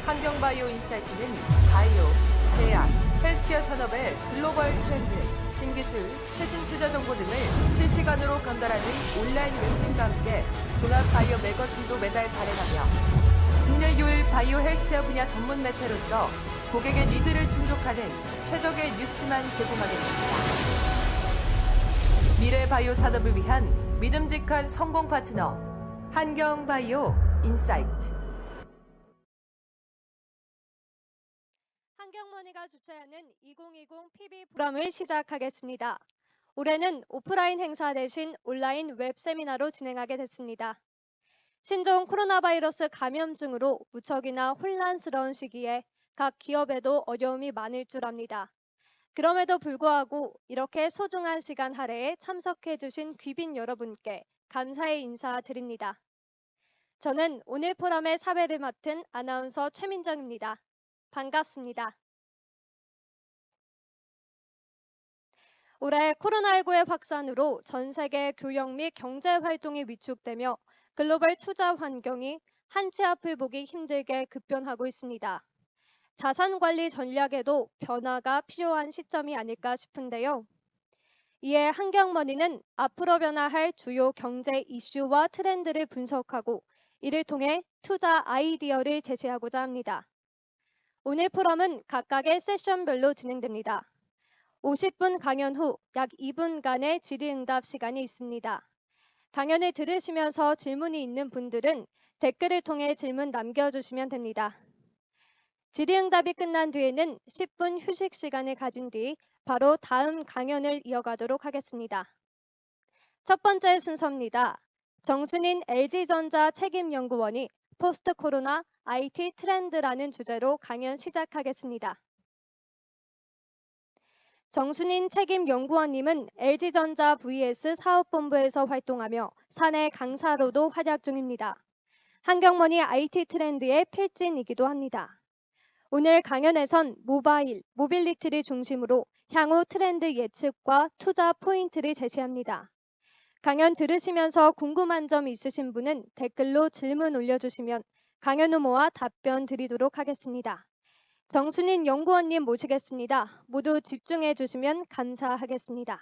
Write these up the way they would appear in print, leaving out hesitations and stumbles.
환경바이오 인사이트는 바이오, 제약, 헬스케어 산업의 글로벌 트렌드, 신기술, 최신 투자 정보 등을 실시간으로 전달하는 온라인 웹진과 함께 종합 바이오 매거진도 매달 발행하며 국내 유일 바이오 헬스케어 분야 전문 매체로서 고객의 니즈를 충족하는 최적의 뉴스만 제공하겠습니다. 미래 바이오 산업을 위한 믿음직한 성공 파트너, 환경바이오 인사이트. 환경머니가 주최하는 2020 PB 포럼을 시작하겠습니다. 올해는 오프라인 행사 대신 온라인 웹 세미나로 진행하게 됐습니다. 신종 코로나 바이러스 감염증으로 무척이나 혼란스러운 시기에 각 기업에도 어려움이 많을 줄 압니다. 그럼에도 불구하고 이렇게 소중한 시간 할애에 참석해 주신 귀빈 여러분께 감사의 인사드립니다. 저는 오늘 포럼의 사회를 맡은 아나운서 최민정입니다. 반갑습니다. 올해 코로나19의 확산으로 전 세계 교역 및 경제 활동이 위축되며 글로벌 투자 환경이 한치 앞을 보기 힘들게 급변하고 있습니다. 자산 관리 전략에도 변화가 필요한 시점이 아닐까 싶은데요. 이에 환경머니는 앞으로 변화할 주요 경제 이슈와 트렌드를 분석하고 이를 통해 투자 아이디어를 제시하고자 합니다. 오늘 포럼은 각각의 세션별로 진행됩니다. 50분 강연 후 약 2분간의 질의응답 시간이 있습니다. 강연을 들으시면서 질문이 있는 분들은 댓글을 통해 질문 남겨주시면 됩니다. 질의응답이 끝난 뒤에는 10분 휴식 시간을 가진 뒤 바로 다음 강연을 이어가도록 하겠습니다. 첫 번째 순서입니다. 정순인 LG전자 책임연구원이 포스트 코로나 IT 트렌드라는 주제로 강연 시작하겠습니다. 정순인 책임연구원님은 LG전자 vs 사업본부에서 활동하며 사내 강사로도 활약 중입니다. 환경머니 IT 트렌드의 필진이기도 합니다. 오늘 강연에선 모빌리티를 중심으로 향후 트렌드 예측과 투자 포인트를 제시합니다. 강연 들으시면서 궁금한 점 있으신 분은 댓글로 질문 올려주시면 강연 후 모아 답변 드리도록 하겠습니다. 정순인 연구원님 모시겠습니다. 모두 집중해 주시면 감사하겠습니다.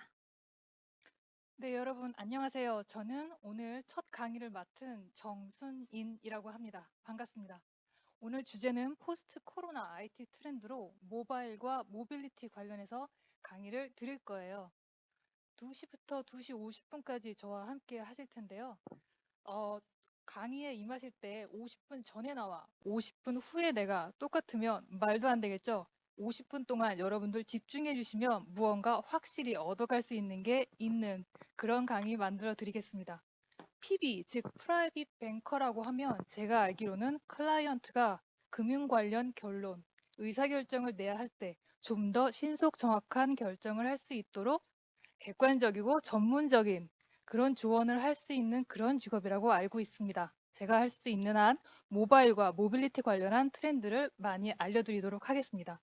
네, 여러분 안녕하세요. 저는 오늘 첫 강의를 맡은 정순인이라고 합니다. 반갑습니다. 오늘 주제는 포스트 코로나 IT 트렌드로 모바일과 모빌리티 관련해서 강의를 드릴 거예요. 2시부터 2시 50분까지 저와 함께 하실 텐데요. 강의에 임하실 때 50분 전에 나와 50분 후에 내가 똑같으면 말도 안 되겠죠? 50분 동안 여러분들 집중해 주시면 무언가 확실히 얻어갈 수 있는 게 있는 그런 강의 만들어 드리겠습니다. PB, 즉 프라이빗 뱅커라고 하면 제가 알기로는 클라이언트가 금융 관련 결론, 의사결정을 내야 할 때 좀 더 신속 정확한 결정을 할 수 있도록 객관적이고 전문적인 그런 조언을 할 수 있는 그런 직업이라고 알고 있습니다. 제가 할 수 있는 한 모바일과 모빌리티 관련한 트렌드를 많이 알려드리도록 하겠습니다.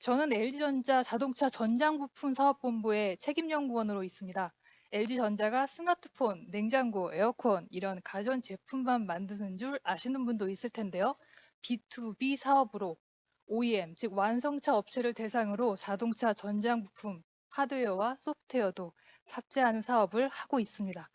저는 LG전자 자동차 전장부품 사업본부의 책임연구원으로 있습니다. LG전자가 스마트폰, 냉장고, 에어컨 이런 가전제품만 만드는 줄 아시는 분도 있을 텐데요. B2B 사업으로 OEM, 즉 완성차 업체를 대상으로 자동차 전장부품, 하드웨어와 소프트웨어도 탑재하는 사업을 하고 있습니다.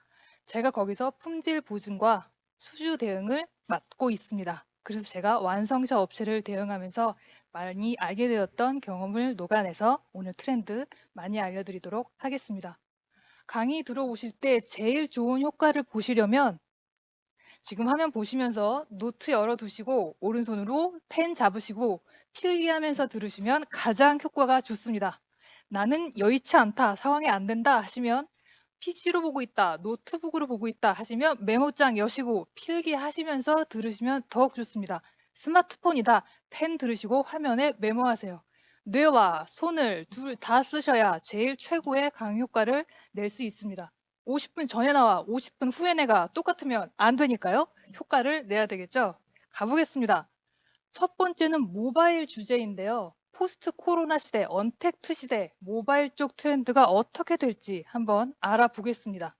제가 거기서 품질 보증과 수주 대응을 맡고 있습니다. 그래서 제가 완성차 업체를 대응하면서 많이 알게 되었던 경험을 녹아내서 오늘 트렌드 많이 알려드리도록 하겠습니다. 강의 들어오실 때 제일 좋은 효과를 보시려면 지금 화면 보시면서 노트 열어두시고 오른손으로 펜 잡으시고 필기하면서 들으시면 가장 효과가 좋습니다. 나는 여의치 않다, 상황이 안 된다 하시면 PC로 보고 있다, 노트북으로 보고 있다 하시면 메모장 여시고 필기하시면서 들으시면 더욱 좋습니다. 스마트폰이다, 펜 들으시고 화면에 메모하세요. 뇌와 손을 둘 다 쓰셔야 제일 최고의 강의 효과를 낼 수 있습니다. 50분 전에 나와 50분 후에 내가 똑같으면 안 되니까요. 효과를 내야 되겠죠. 가보겠습니다. 첫 번째는 모바일 주제인데요. 포스트 코로나 시대, 언택트 시대, 모바일 쪽 트렌드가 어떻게 될지 한번 알아보겠습니다.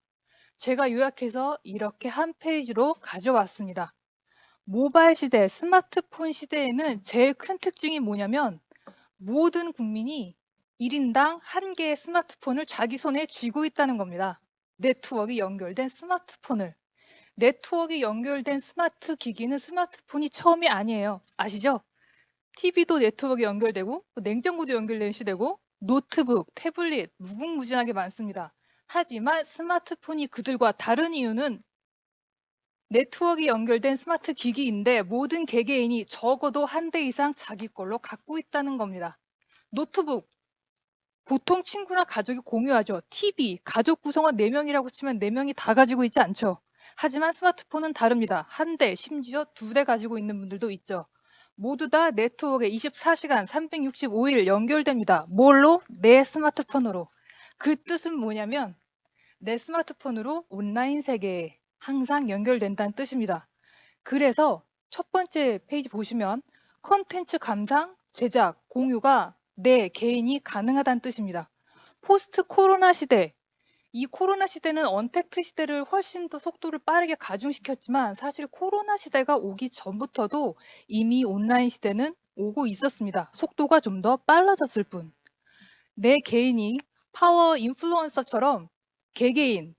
제가 요약해서 이렇게 한 페이지로 가져왔습니다. 모바일 시대, 스마트폰 시대에는 제일 큰 특징이 뭐냐면 모든 국민이 1인당 1개의 스마트폰을 자기 손에 쥐고 있다는 겁니다. 네트워크가 연결된 스마트폰을. 네트워크가 연결된 스마트 기기는 스마트폰이 처음이 아니에요. 아시죠? TV도 네트워크가 연결되고 냉장고도 연결된 시대고 노트북, 태블릿 무궁무진하게 많습니다. 하지만 스마트폰이 그들과 다른 이유는 네트워크가 연결된 스마트 기기인데 모든 개개인이 적어도 한 대 이상 자기 걸로 갖고 있다는 겁니다. 노트북, 보통 친구나 가족이 공유하죠. TV, 가족 구성원 4명이라고 치면 4명이 다 가지고 있지 않죠. 하지만 스마트폰은 다릅니다. 한 대, 심지어 2대 가지고 있는 분들도 있죠. 모두 다 네트워크에 24시간 365일 연결됩니다. 뭘로? 내 스마트폰으로. 그 뜻은 뭐냐면 내 스마트폰으로 온라인 세계에 항상 연결된다는 뜻입니다. 그래서 첫 번째 페이지 보시면 콘텐츠 감상, 제작, 공유가 내 개인이 가능하다는 뜻입니다. 포스트 코로나 시대, 이 코로나 시대는 언택트 시대를 훨씬 더 속도를 빠르게 가중시켰지만 사실 코로나 시대가 오기 전부터도 이미 온라인 시대는 오고 있었습니다. 속도가 좀 더 빨라졌을 뿐. 내 개인이 파워 인플루언서처럼 개개인,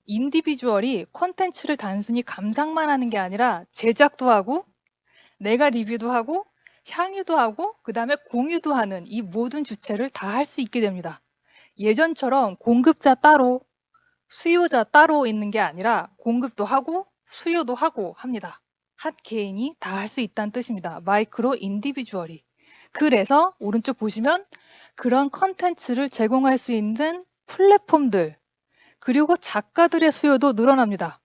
인디비주얼이 콘텐츠를 단순히 감상만 하는 게 아니라 제작도 하고 내가 리뷰도 하고 향유도 하고 그 다음에 공유도 하는 이 모든 주체를 다 할 수 있게 됩니다. 예전처럼 공급자 따로 수요자 따로 있는 게 아니라 공급도 하고 수요도 하고 합니다. 한 개인이 다 할 수 있다는 뜻입니다. 마이크로 인디비주얼이. 그래서 오른쪽 보시면 그런 컨텐츠를 제공할 수 있는 플랫폼들 그리고 작가들의 수요도 늘어납니다.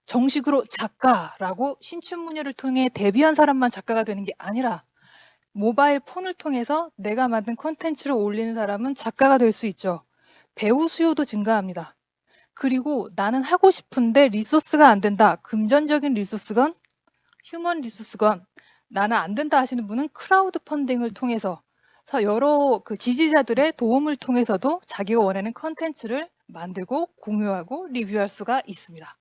정식으로 작가라고 신춘문예를 통해 데뷔한 사람만 작가가 되는 게 아니라 모바일 폰을 통해서 내가 만든 콘텐츠를 올리는 사람은 작가가 될 수 있죠. 배우 수요도 증가합니다. 그리고 나는 하고 싶은데 리소스가 안 된다. 금전적인 리소스건 휴먼 리소스건 나는 안 된다 하시는 분은 크라우드 펀딩을 통해서 여러 그 지지자들의 도움을 통해서도 자기가 원하는 컨텐츠를 만들고 공유하고 리뷰할 수가 있습니다.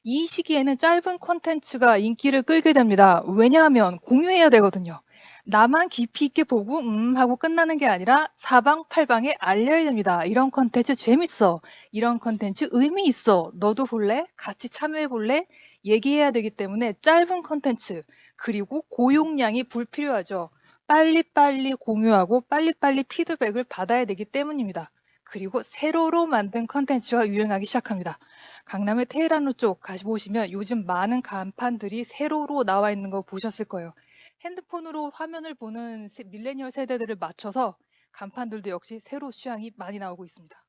이 시기에는 짧은 콘텐츠가 인기를 끌게 됩니다. 왜냐하면 공유해야 되거든요. 나만 깊이 있게 보고 하고 끝나는 게 아니라 사방팔방에 알려야 됩니다. 이런 콘텐츠 재밌어. 이런 콘텐츠 의미 있어. 너도 볼래? 같이 참여해 볼래? 얘기해야 되기 때문에 짧은 콘텐츠 그리고 고용량이 불필요하죠. 빨리빨리 공유하고 빨리빨리 피드백을 받아야 되기 때문입니다. 그리고 세로로 만든 콘텐츠가 유행하기 시작합니다. 강남의 테헤란로 쪽 가보시면 요즘 많은 간판들이 세로로 나와 있는 거 보셨을 거예요. 핸드폰으로 화면을 보는 밀레니얼 세대들을 맞춰서 간판들도 역시 세로 취향이 많이 나오고 있습니다.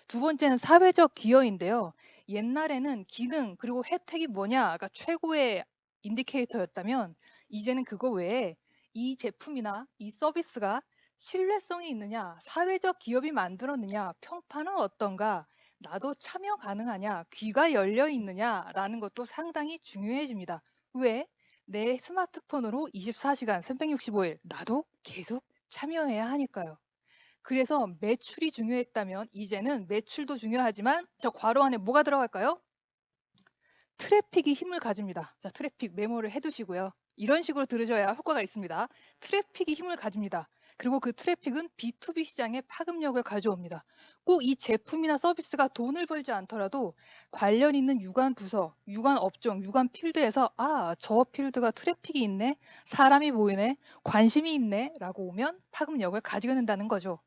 두 번째는 사회적 기여인데요. 옛날에는 기능 그리고 혜택이 뭐냐가 최고의 인디케이터였다면 이제는 그거 외에 이 제품이나 이 서비스가 신뢰성이 있느냐, 사회적 기업이 만들었느냐, 평판은 어떤가, 나도 참여 가능하냐, 귀가 열려 있느냐라는 것도 상당히 중요해집니다. 왜? 내 스마트폰으로 24시간 365일 나도 계속 참여해야 하니까요. 그래서 매출이 중요했다면 이제는 매출도 중요하지만 저 괄호 안에 뭐가 들어갈까요? 트래픽이 힘을 가집니다. 자, 트래픽 메모를 해두시고요. 이런 식으로 들으셔야 효과가 있습니다. 트래픽이 힘을 가집니다. 그리고 그 트래픽은 B2B 시장에 파급력을 가져옵니다. 꼭 이 제품이나 서비스가 돈을 벌지 않더라도 관련 있는 유관 부서, 유관 업종, 유관 필드에서 저 필드가 트래픽이 있네, 사람이 보이네, 관심이 있네 라고 오면 파급력을 가지게 된다는 거죠.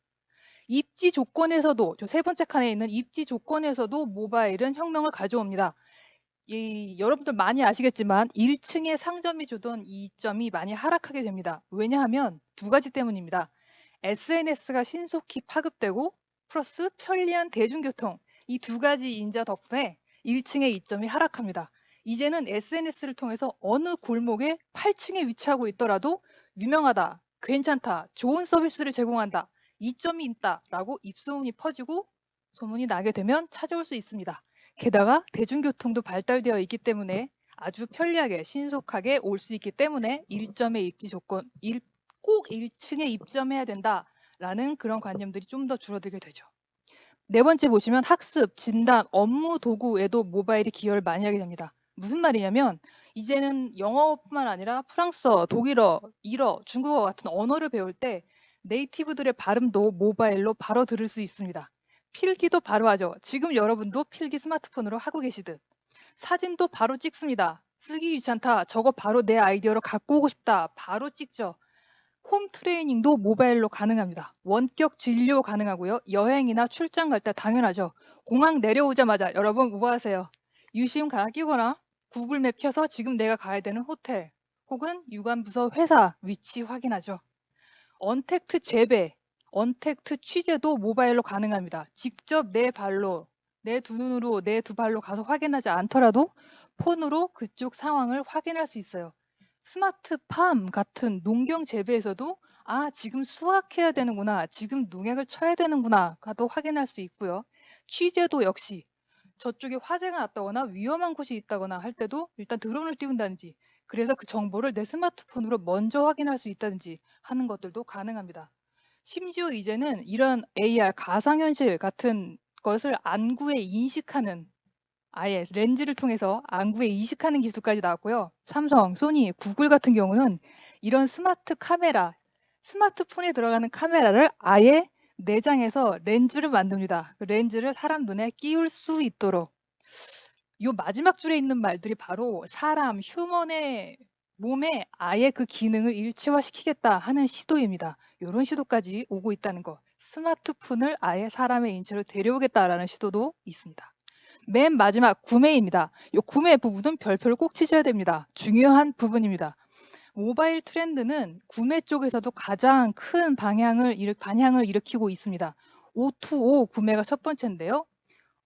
입지 조건에서도 저 세 번째 칸에 있는 입지 조건에서도 모바일은 혁명을 가져옵니다. 여러분들 많이 아시겠지만 1층에 상점이 주던 이점이 많이 하락하게 됩니다. 왜냐하면 두 가지 때문입니다. SNS가 신속히 파급되고 플러스 편리한 대중교통 이 두 가지 인자 덕분에 1층의 이점이 하락합니다. 이제는 SNS를 통해서 어느 골목에 8층에 위치하고 있더라도 유명하다, 괜찮다, 좋은 서비스를 제공한다, 이점이 있다라고 입소문이 퍼지고 소문이 나게 되면 찾아올 수 있습니다. 게다가 대중교통도 발달되어 있기 때문에 아주 편리하게 신속하게 올 수 있기 때문에 1점의 입지 조건, 꼭 1층에 입점해야 된다라는 그런 관념들이 좀 더 줄어들게 되죠. 네 번째 보시면 학습, 진단, 업무 도구에도 모바일이 기여를 많이 하게 됩니다. 무슨 말이냐면 이제는 영어뿐만 아니라 프랑스어, 독일어, 일어, 중국어 같은 언어를 배울 때 네이티브들의 발음도 모바일로 바로 들을 수 있습니다. 필기도 바로 하죠. 지금 여러분도 필기 스마트폰으로 하고 계시듯. 사진도 바로 찍습니다. 쓰기 귀찮다. 저거 바로 내 아이디어로 갖고 오고 싶다. 바로 찍죠. 홈 트레이닝도 모바일로 가능합니다. 원격 진료 가능하고요. 여행이나 출장 갈 때 당연하죠. 공항 내려오자마자 여러분 뭐 하세요? 유심 갈아 끼거나 구글 맵 켜서 지금 내가 가야 되는 호텔 혹은 유관부서 회사 위치 확인하죠. 언택트 재배, 언택트 취재도 모바일로 가능합니다. 직접 내 발로, 내 두 눈으로, 내 두 발로 가서 확인하지 않더라도 폰으로 그쪽 상황을 확인할 수 있어요. 스마트팜 같은 농경 재배에서도 지금 수확해야 되는구나, 지금 농약을 쳐야 되는구나가도 확인할 수 있고요. 취재도 역시 저쪽에 화재가 났다거나 위험한 곳이 있다거나 할 때도 일단 드론을 띄운다든지 그래서 그 정보를 내 스마트폰으로 먼저 확인할 수 있다든지 하는 것들도 가능합니다. 심지어 이제는 이런 AR, 가상현실 같은 것을 안구에 인식하는 아예 렌즈를 통해서 안구에 인식하는 기술까지 나왔고요. 삼성, 소니, 구글 같은 경우는 이런 스마트 카메라, 스마트폰에 들어가는 카메라를 아예 내장해서 렌즈를 만듭니다. 그 렌즈를 사람 눈에 끼울 수 있도록. 이 마지막 줄에 있는 말들이 바로 사람, 휴먼의 몸에 아예 그 기능을 일체화시키겠다 하는 시도입니다. 이런 시도까지 오고 있다는 거. 스마트폰을 아예 사람의 인체로 데려오겠다라는 시도도 있습니다. 맨 마지막 구매입니다. 이 구매 부분은 별표를 꼭 치셔야 됩니다. 중요한 부분입니다. 모바일 트렌드는 구매 쪽에서도 가장 큰 반향을 일으키고 있습니다. O2O 구매가 첫 번째인데요.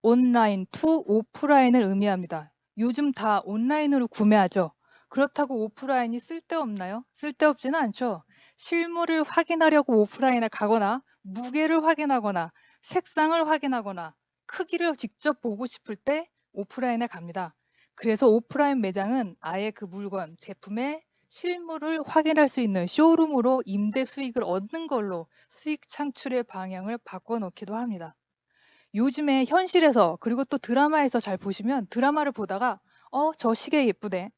온라인 투 오프라인을 의미합니다. 요즘 다 온라인으로 구매하죠. 그렇다고 오프라인이 쓸데없나요? 쓸데없지는 않죠. 실물을 확인하려고 오프라인에 가거나 무게를 확인하거나 색상을 확인하거나 크기를 직접 보고 싶을 때 오프라인에 갑니다. 그래서 오프라인 매장은 아예 그 물건, 제품의 실물을 확인할 수 있는 쇼룸으로 임대 수익을 얻는 걸로 수익 창출의 방향을 바꿔놓기도 합니다. 요즘에 현실에서 그리고 또 드라마에서 잘 보시면 드라마를 보다가 저 시계 예쁘네.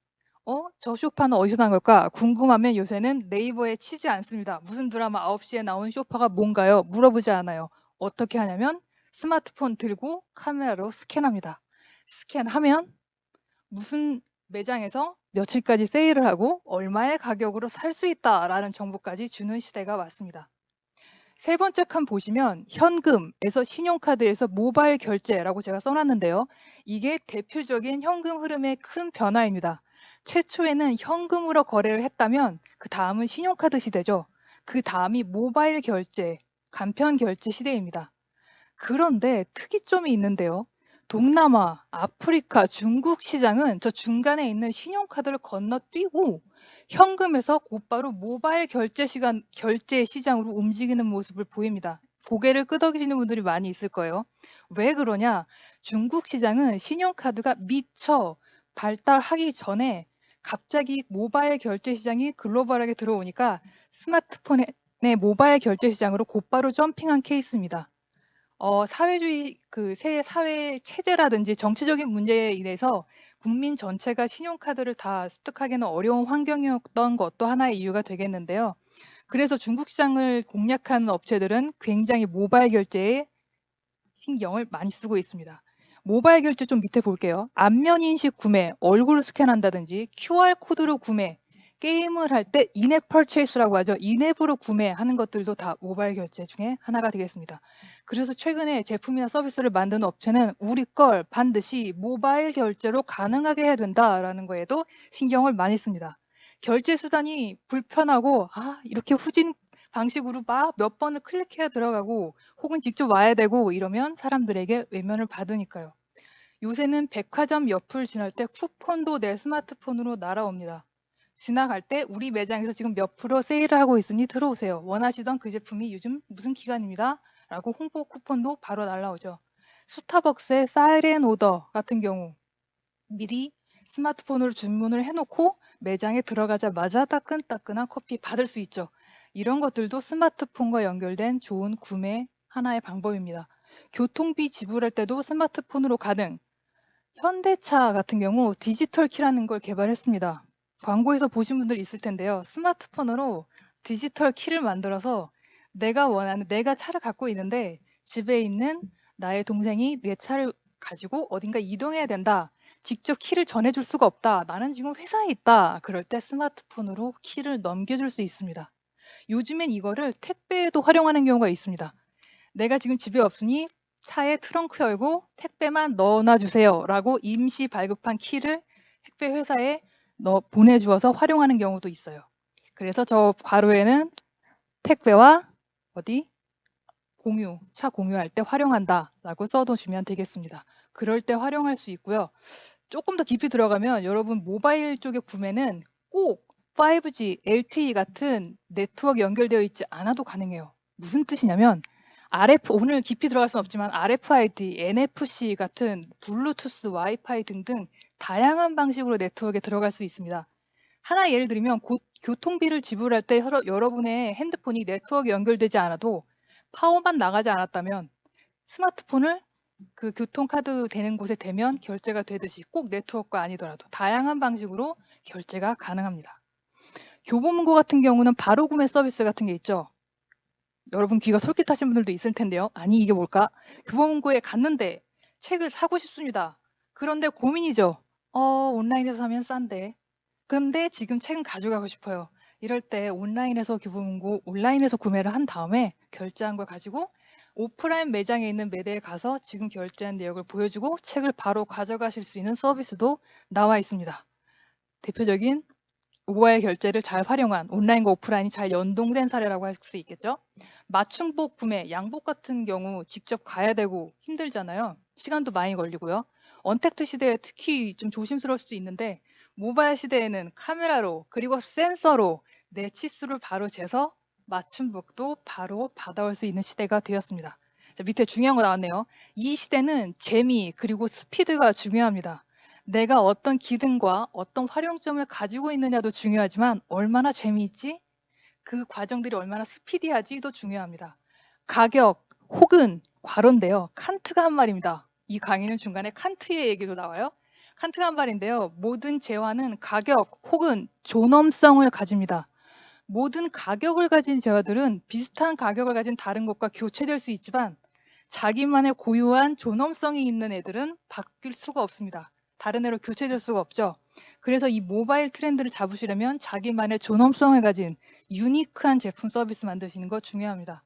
저 소파는 어디서 난 걸까? 궁금하면 요새는 네이버에 치지 않습니다. 무슨 드라마 9시에 나온 소파가 뭔가요? 물어보지 않아요. 어떻게 하냐면 스마트폰 들고 카메라로 스캔합니다. 스캔하면 무슨 매장에서 며칠까지 세일을 하고 얼마의 가격으로 살 수 있다라는 정보까지 주는 시대가 왔습니다. 세 번째 칸 보시면 현금에서 신용카드에서 모바일 결제라고 제가 써놨는데요. 이게 대표적인 현금 흐름의 큰 변화입니다. 최초에는 현금으로 거래를 했다면 그 다음은 신용카드 시대죠. 그 다음이 모바일 결제, 간편 결제 시대입니다. 그런데 특이점이 있는데요. 동남아, 아프리카, 중국 시장은 저 중간에 있는 신용카드를 건너뛰고 현금에서 곧바로 모바일 결제 시장으로 움직이는 모습을 보입니다. 고개를 끄덕이시는 분들이 많이 있을 거예요. 왜 그러냐? 중국 시장은 신용카드가 미처 발달하기 전에 갑자기 모바일 결제 시장이 글로벌하게 들어오니까 스마트폰의 모바일 결제 시장으로 곧바로 점핑한 케이스입니다. 사회주의 새 사회 체제라든지 정치적인 문제에 인해서 국민 전체가 신용카드를 다 습득하기는 어려운 환경이었던 것도 하나의 이유가 되겠는데요. 그래서 중국 시장을 공략하는 업체들은 굉장히 모바일 결제에 신경을 많이 쓰고 있습니다. 모바일 결제 좀 밑에 볼게요. 안면 인식 구매, 얼굴 스캔한다든지 QR코드로 구매, 게임을 할 때 인앱 퍼체이스라고 하죠. 인앱으로 구매하는 것들도 다 모바일 결제 중에 하나가 되겠습니다. 그래서 최근에 제품이나 서비스를 만드는 업체는 우리 걸 반드시 모바일 결제로 가능하게 해야 된다라는 거에도 신경을 많이 씁니다. 결제 수단이 불편하고 이렇게 후진 방식으로 막 몇 번을 클릭해야 들어가고 혹은 직접 와야 되고 이러면 사람들에게 외면을 받으니까요. 요새는 백화점 옆을 지날 때 쿠폰도 내 스마트폰으로 날아옵니다. 지나갈 때 우리 매장에서 지금 몇 프로 세일을 하고 있으니 들어오세요. 원하시던 그 제품이 요즘 무슨 기간입니다. 라고 홍보 쿠폰도 바로 날라오죠. 스타벅스의 사이렌 오더 같은 경우 미리 스마트폰으로 주문을 해놓고 매장에 들어가자마자 따끈따끈한 커피 받을 수 있죠. 이런 것들도 스마트폰과 연결된 좋은 구매 하나의 방법입니다. 교통비 지불할 때도 스마트폰으로 가능. 현대차 같은 경우 디지털 키라는 걸 개발했습니다. 광고에서 보신 분들 있을 텐데요. 스마트폰으로 디지털 키를 만들어서 내가 차를 갖고 있는데 집에 있는 나의 동생이 내 차를 가지고 어딘가 이동해야 된다. 직접 키를 전해줄 수가 없다. 나는 지금 회사에 있다. 그럴 때 스마트폰으로 키를 넘겨줄 수 있습니다. 요즘엔 이거를 택배에도 활용하는 경우가 있습니다. 내가 지금 집에 없으니 차에 트렁크 열고 택배만 넣어놔 주세요 라고 임시 발급한 키를 택배 회사에 보내주어서 활용하는 경우도 있어요. 그래서 저 괄호에는 택배와 차 공유할 때 활용한다 라고 써두시면 되겠습니다. 그럴 때 활용할 수 있고요. 조금 더 깊이 들어가면 여러분 모바일 쪽의 구매는 꼭 5G, LTE 같은 네트워크 연결되어 있지 않아도 가능해요. 무슨 뜻이냐면 오늘 깊이 들어갈 수는 없지만 RFID, NFC 같은 블루투스, 와이파이 등등 다양한 방식으로 네트워크에 들어갈 수 있습니다. 하나 예를 들면 교통비를 지불할 때 여러분의 핸드폰이 네트워크에 연결되지 않아도 파워만 나가지 않았다면 스마트폰을 그 교통카드 되는 곳에 대면 결제가 되듯이 꼭 네트워크가 아니더라도 다양한 방식으로 결제가 가능합니다. 교보문고 같은 경우는 바로 구매 서비스 같은 게 있죠. 여러분 귀가 솔깃하신 분들도 있을 텐데요. 아니 이게 뭘까? 교보문고에 갔는데 책을 사고 싶습니다. 그런데 고민이죠. 온라인에서 사면 싼데. 그런데 지금 책은 가져가고 싶어요. 이럴 때 온라인에서 구매를 한 다음에 결제한 걸 가지고 오프라인 매장에 있는 매대에 가서 지금 결제한 내역을 보여주고 책을 바로 가져가실 수 있는 서비스도 나와 있습니다. 대표적인 모바일 결제를 잘 활용한 온라인과 오프라인이 잘 연동된 사례라고 할 수 있겠죠. 맞춤복 구매, 양복 같은 경우 직접 가야 되고 힘들잖아요. 시간도 많이 걸리고요. 언택트 시대에 특히 좀 조심스러울 수도 있는데 모바일 시대에는 카메라로 그리고 센서로 내 치수를 바로 재서 맞춤복도 바로 받아올 수 있는 시대가 되었습니다. 자, 밑에 중요한 거 나왔네요. 이 시대는 재미 그리고 스피드가 중요합니다. 내가 어떤 기능과 어떤 활용점을 가지고 있느냐도 중요하지만 얼마나 재미있지? 그 과정들이 얼마나 스피디하지도 중요합니다. 가격 혹은 괄호인데요. 칸트가 한 말입니다. 이 강의는 중간에 칸트의 얘기도 나와요. 칸트가 한 말인데요. 모든 재화는 가격 혹은 존엄성을 가집니다. 모든 가격을 가진 재화들은 비슷한 가격을 가진 다른 것과 교체될 수 있지만 자기만의 고유한 존엄성이 있는 애들은 바뀔 수가 없습니다. 다른 애로 교체될 수가 없죠. 그래서 이 모바일 트렌드를 잡으시려면 자기만의 존엄성을 가진 유니크한 제품 서비스 만드시는 거 중요합니다.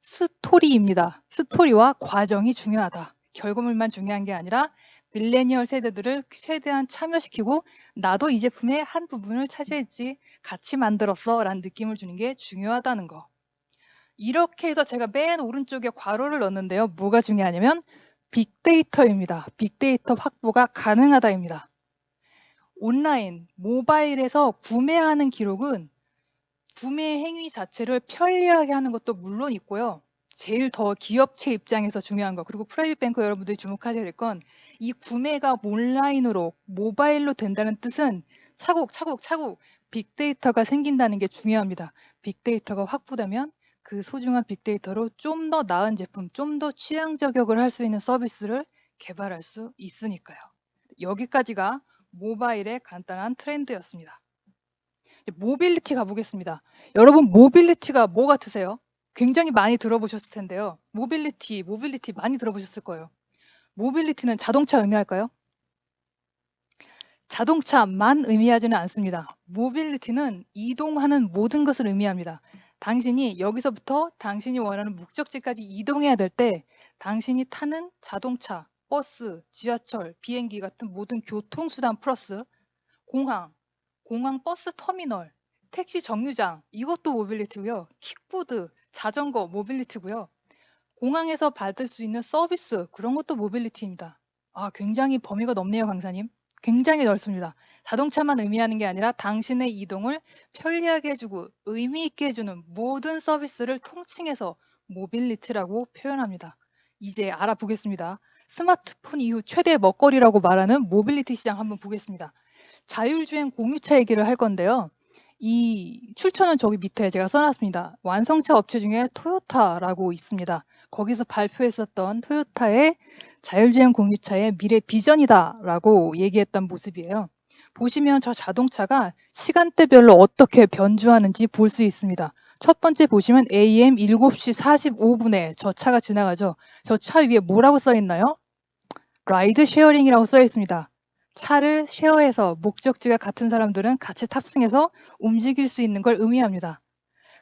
스토리입니다. 스토리와 과정이 중요하다. 결과물만 중요한 게 아니라 밀레니얼 세대들을 최대한 참여시키고 나도 이 제품의 한 부분을 차지했지, 같이 만들었어 라는 느낌을 주는 게 중요하다는 거. 이렇게 해서 제가 맨 오른쪽에 괄호를 넣었는데요. 뭐가 중요하냐면 빅데이터입니다. 빅데이터 확보가 가능하다입니다. 온라인, 모바일에서 구매하는 기록은 구매 행위 자체를 편리하게 하는 것도 물론 있고요. 제일 더 기업체 입장에서 중요한 거, 그리고 프라이빗 뱅커 여러분들이 주목하셔야 될 건 이 구매가 온라인으로, 모바일로 된다는 뜻은 차곡차곡 빅데이터가 생긴다는 게 중요합니다. 빅데이터가 확보되면 그 소중한 빅데이터로 좀 더 나은 제품, 좀 더 취향 저격을 할 수 있는 서비스를 개발할 수 있으니까요. 여기까지가 모바일의 간단한 트렌드였습니다. 이제 모빌리티 가보겠습니다. 여러분 모빌리티가 뭐 같으세요? 굉장히 많이 들어보셨을 텐데요. 모빌리티 많이 들어보셨을 거예요. 모빌리티는 자동차 의미할까요? 자동차만 의미하지는 않습니다. 모빌리티는 이동하는 모든 것을 의미합니다. 당신이 여기서부터 당신이 원하는 목적지까지 이동해야 될 때 당신이 타는 자동차, 버스, 지하철, 비행기 같은 모든 교통수단 플러스 공항 버스 터미널, 택시 정류장 이것도 모빌리티고요. 킥보드, 자전거 모빌리티고요. 공항에서 받을 수 있는 서비스 그런 것도 모빌리티입니다. 굉장히 범위가 넓네요, 강사님. 굉장히 넓습니다. 자동차만 의미하는 게 아니라 당신의 이동을 편리하게 해주고 의미 있게 해주는 모든 서비스를 통칭해서 모빌리티라고 표현합니다. 이제 알아보겠습니다. 스마트폰 이후 최대 먹거리라고 말하는 모빌리티 시장 한번 보겠습니다. 자율주행 공유차 얘기를 할 건데요. 이 출처는 저기 밑에 제가 써놨습니다. 완성차 업체 중에 토요타라고 있습니다. 거기서 발표했었던 토요타의 자율주행 공유차의 미래 비전이다라고 얘기했던 모습이에요. 보시면 저 자동차가 시간대별로 어떻게 변주하는지 볼 수 있습니다. 첫 번째 보시면 AM 7시 45분에 저 차가 지나가죠. 저 차 위에 뭐라고 써 있나요? 라이드 쉐어링이라고 써 있습니다. 차를 쉐어해서 목적지가 같은 사람들은 같이 탑승해서 움직일 수 있는 걸 의미합니다.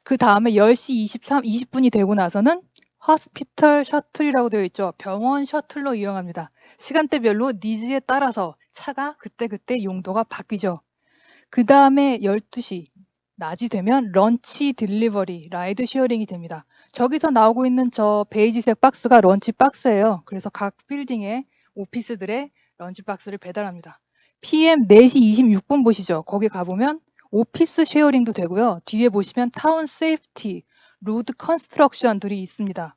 그 다음에 10시 20분이 되고 나서는 호스피털 셔틀이라고 되어 있죠. 병원 셔틀로 이용합니다. 시간대별로 니즈에 따라서 차가 그때그때 용도가 바뀌죠. 그 다음에 12시, 낮이 되면 런치 딜리버리, 라이드 쉐어링이 됩니다. 저기서 나오고 있는 저 베이지색 박스가 런치 박스예요. 그래서 각 빌딩의 오피스들의 런치 박스를 배달합니다. PM 4시 26분 보시죠. 거기 가보면 오피스 쉐어링도 되고요. 뒤에 보시면 타운 세이프티, 로드 컨스트럭션들이 있습니다.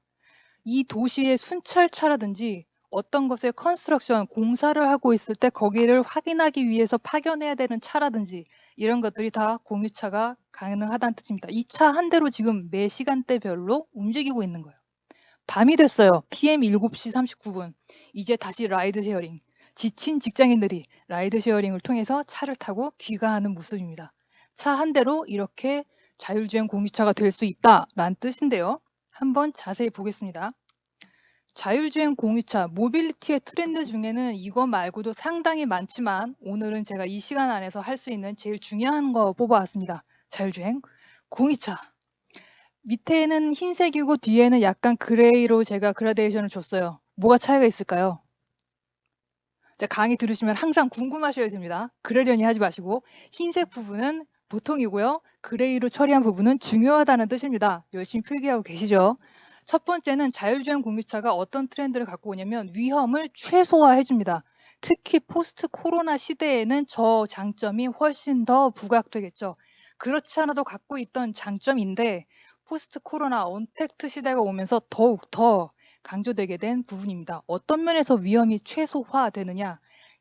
이 도시의 순찰차라든지 어떤 것의 컨스트럭션, 공사를 하고 있을 때 거기를 확인하기 위해서 파견해야 되는 차라든지 이런 것들이 다 공유차가 가능하다는 뜻입니다. 이 차 한 대로 지금 매 시간대별로 움직이고 있는 거예요. 밤이 됐어요. PM 7시 39분. 이제 다시 라이드 쉐어링. 지친 직장인들이 라이드 쉐어링을 통해서 차를 타고 귀가하는 모습입니다. 차 한 대로 이렇게 자율주행 공유차가 될 수 있다라는 뜻인데요. 한번 자세히 보겠습니다. 자율주행 공유차, 모빌리티의 트렌드 중에는 이거 말고도 상당히 많지만 오늘은 제가 이 시간 안에서 할 수 있는 제일 중요한 거 뽑아왔습니다. 자율주행 공유차. 밑에는 흰색이고 뒤에는 약간 그레이로 제가 그라데이션을 줬어요. 뭐가 차이가 있을까요? 강의 들으시면 항상 궁금하셔야 됩니다. 그러려니 하지 마시고 흰색 부분은 보통이고요. 그레이로 처리한 부분은 중요하다는 뜻입니다. 열심히 필기하고 계시죠? 첫 번째는 자율주행 공유차가 어떤 트렌드를 갖고 오냐면 위험을 최소화해 줍니다. 특히 포스트 코로나 시대에는 저 장점이 훨씬 더 부각되겠죠. 그렇지 않아도 갖고 있던 장점인데 포스트 코로나 언택트 시대가 오면서 더욱 더 강조되게 된 부분입니다. 어떤 면에서 위험이 최소화되느냐?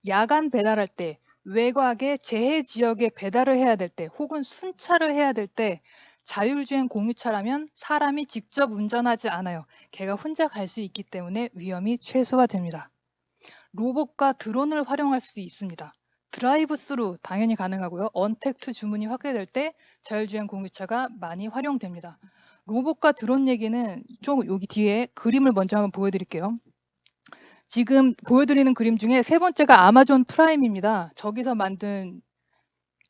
야간 배달할 때, 외곽의 재해 지역에 배달을 해야 될 때, 혹은 순찰을 해야 될 때 자율주행 공유차라면 사람이 직접 운전하지 않아요. 걔가 혼자 갈 수 있기 때문에 위험이 최소화됩니다. 로봇과 드론을 활용할 수 있습니다. 드라이브 스루 당연히 가능하고요. 언택트 주문이 확대될 때 자율주행 공유차가 많이 활용됩니다. 로봇과 드론 얘기는 좀 여기 뒤에 그림을 먼저 한번 보여드릴게요. 지금 보여드리는 그림 중에 세 번째가 아마존 프라임입니다. 저기서 만든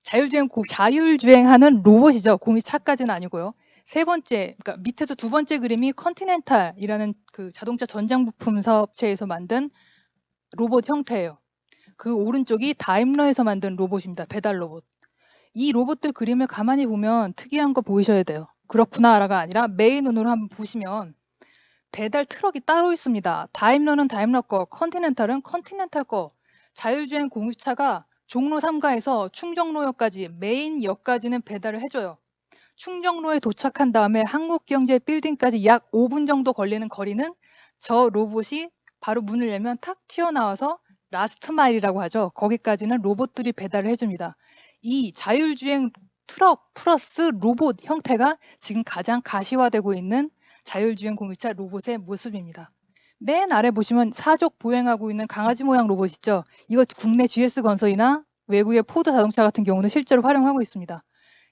자율주행하는 로봇이죠. 공유차까지는 아니고요. 세 번째, 그러니까 밑에서 두 번째 그림이 컨티넨탈이라는 그 자동차 전장 부품 사업체에서 만든 로봇 형태예요. 그 오른쪽이 다임러에서 만든 로봇입니다. 배달 로봇. 이 로봇들 그림을 가만히 보면 특이한 거 보이셔야 돼요. 그렇구나라가 아니라 메인 눈으로 한번 보시면 배달 트럭이 따로 있습니다. 다임러는 다임러 거, 컨티넨탈은 컨티넨탈 거. 자율주행 공유차가 종로 3가에서 충정로역까지 메인 역까지는 배달을 해줘요. 충정로에 도착한 다음에 한국경제 빌딩까지 약 5분 정도 걸리는 거리는 저 로봇이 바로 문을 열면 탁 튀어나와서 라스트 마일이라고 하죠. 거기까지는 로봇들이 배달을 해줍니다. 이 자율주행 트럭 플러스 로봇 형태가 지금 가장 가시화되고 있는 자율주행 공유차 로봇의 모습입니다. 맨 아래 보시면 사족 보행하고 있는 강아지 모양 로봇 있죠. 이거 국내 GS건설이나 외국의 포드 자동차 같은 경우는 실제로 활용하고 있습니다.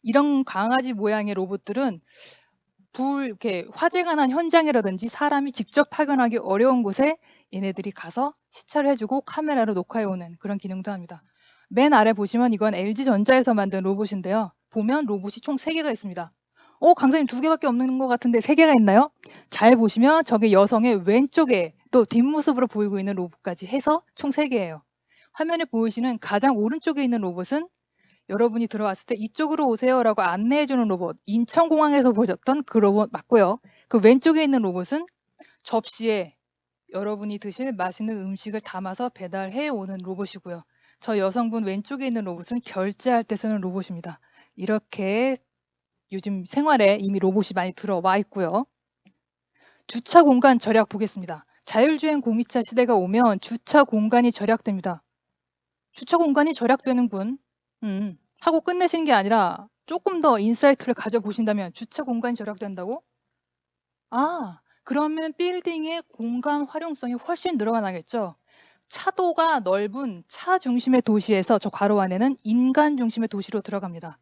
이런 강아지 모양의 로봇들은 이렇게 화재가 난 현장이라든지 사람이 직접 파견하기 어려운 곳에 얘네들이 가서 시찰을 해주고 카메라로 녹화해오는 그런 기능도 합니다. 맨 아래 보시면 이건 LG전자에서 만든 로봇인데요. 보면 로봇이 총 3개가 있습니다. 강사님 2개밖에 없는 것 같은데 3개가 있나요? 잘 보시면 저게 여성의 왼쪽에 또 뒷모습으로 보이고 있는 로봇까지 해서 총 3개예요. 화면에 보이시는 가장 오른쪽에 있는 로봇은 여러분이 들어왔을 때 이쪽으로 오세요라고 안내해주는 로봇, 인천공항에서 보셨던 그 로봇 맞고요. 그 왼쪽에 있는 로봇은 접시에 여러분이 드실 맛있는 음식을 담아서 배달해 오는 로봇이고요. 저 여성분 왼쪽에 있는 로봇은 결제할 때 쓰는 로봇입니다. 이렇게 요즘 생활에 이미 로봇이 많이 들어와 있고요. 주차 공간 절약 보겠습니다. 자율주행 공유차 시대가 오면 주차 공간이 절약됩니다. 주차 공간이 절약되는군. 하고 끝내시는 게 아니라 조금 더 인사이트를 가져보신다면 주차 공간이 절약된다고? 그러면 빌딩의 공간 활용성이 훨씬 늘어나겠죠. 차도가 넓은 차 중심의 도시에서 저 괄호 안에는 인간 중심의 도시로 들어갑니다.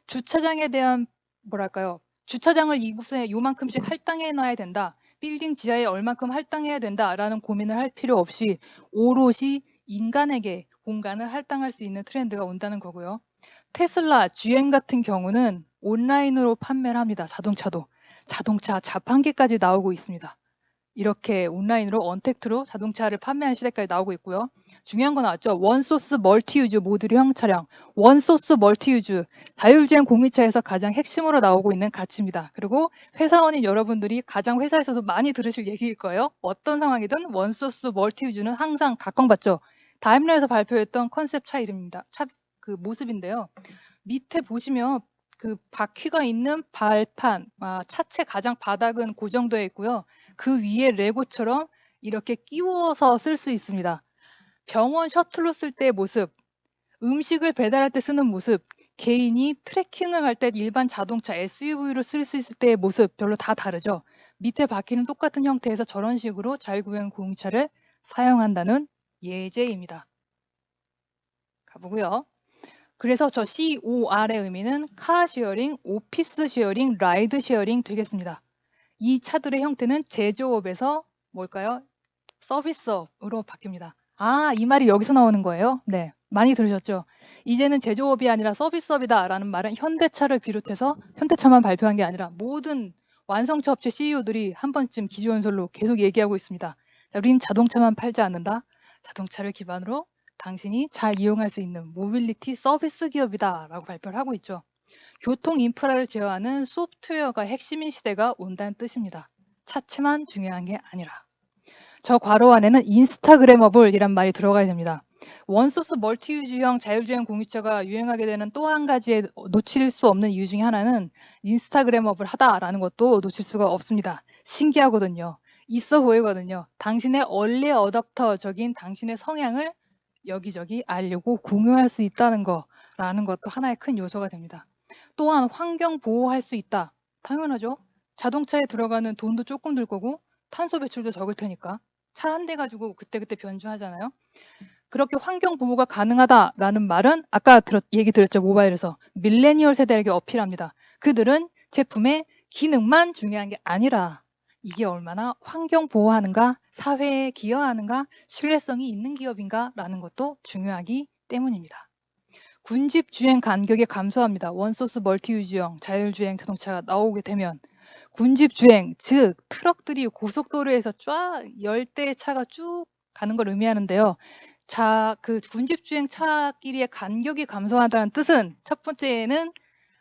주차장에 대한 뭐랄까요? 주차장을 이곳에 요만큼씩 할당해 놔야 된다. 빌딩 지하에 얼만큼 할당해야 된다라는 고민을 할 필요 없이 오롯이 인간에게 공간을 할당할 수 있는 트렌드가 온다는 거고요. 테슬라, GM 같은 경우는 온라인으로 판매를 합니다. 자동차도. 자동차 자판기까지 나오고 있습니다. 이렇게 온라인으로 언택트로 자동차를 판매하는 시대까지 나오고 있고요. 중요한 거 나왔죠. 원소스 멀티유즈 모듈형 차량. 원소스 멀티유즈. 자율주행 공유차에서 가장 핵심으로 나오고 있는 가치입니다. 그리고 회사원인 여러분들이 가장 회사에서도 많이 들으실 얘기일 거예요. 어떤 상황이든 원소스 멀티유즈는 항상 각광받죠. 다임ler에서 발표했던 컨셉 차 이름입니다. 그 모습인데요. 밑에 보시면 그 바퀴가 있는 발판, 차체 가장 바닥은 고정되어 있고요. 그 위에 레고처럼 이렇게 끼워서 쓸 수 있습니다. 병원 셔틀로 쓸 때의 모습, 음식을 배달할 때 쓰는 모습, 개인이 트레킹을 할 때 일반 자동차 SUV로 쓸 수 있을 때의 모습 별로 다 다르죠. 밑에 바퀴는 똑같은 형태에서 저런 식으로 자율주행 공유차를 사용한다는 예제입니다. 가보고요. 그래서 저 COR의 의미는 카 쉐어링, 오피스 쉐어링, 라이드 쉐어링 되겠습니다. 이 차들의 형태는 제조업에서 뭘까요? 서비스업으로 바뀝니다. 이 말이 여기서 나오는 거예요? 네, 많이 들으셨죠? 이제는 제조업이 아니라 서비스업이다라는 말은 현대차를 비롯해서 현대차만 발표한 게 아니라 모든 완성차 업체 CEO들이 한 번쯤 기조연설로 계속 얘기하고 있습니다. 자, 우린 자동차만 팔지 않는다. 자동차를 기반으로 당신이 잘 이용할 수 있는 모빌리티 서비스 기업이다라고 발표를 하고 있죠. 교통 인프라를 제어하는 소프트웨어가 핵심인 시대가 온다는 뜻입니다. 차체만 중요한 게 아니라. 저 괄호 안에는 인스타그래머블이란 말이 들어가야 됩니다. 원소스 멀티유즈형 자율주행 공유차가 유행하게 되는 또 한 가지의 놓칠 수 없는 이유 중에 하나는 인스타그래머블 하다라는 것도 놓칠 수가 없습니다. 신기하거든요. 있어 보이거든요. 당신의 얼리 어답터적인 당신의 성향을 여기저기 알리고 공유할 수 있다는 거라는 것도 하나의 큰 요소가 됩니다. 또한 환경 보호할 수 있다. 당연하죠. 자동차에 들어가는 돈도 조금 들 거고 탄소 배출도 적을 테니까 차 한 대 가지고 그때그때 변주하잖아요. 그렇게 환경 보호가 가능하다라는 말은 아까 얘기 들었죠. 모바일에서 밀레니얼 세대에게 어필합니다. 그들은 제품의 기능만 중요한 게 아니라 이게 얼마나 환경 보호하는가, 사회에 기여하는가, 신뢰성이 있는 기업인가라는 것도 중요하기 때문입니다. 군집 주행 간격이 감소합니다. 원소스 멀티유즈형 자율주행 자동차가 나오게 되면 군집 주행, 즉 트럭들이 고속도로에서 쫙 10대의 차가 쭉 가는 걸 의미하는데요. 자, 그 군집 주행 차끼리의 간격이 감소한다는 뜻은 첫 번째는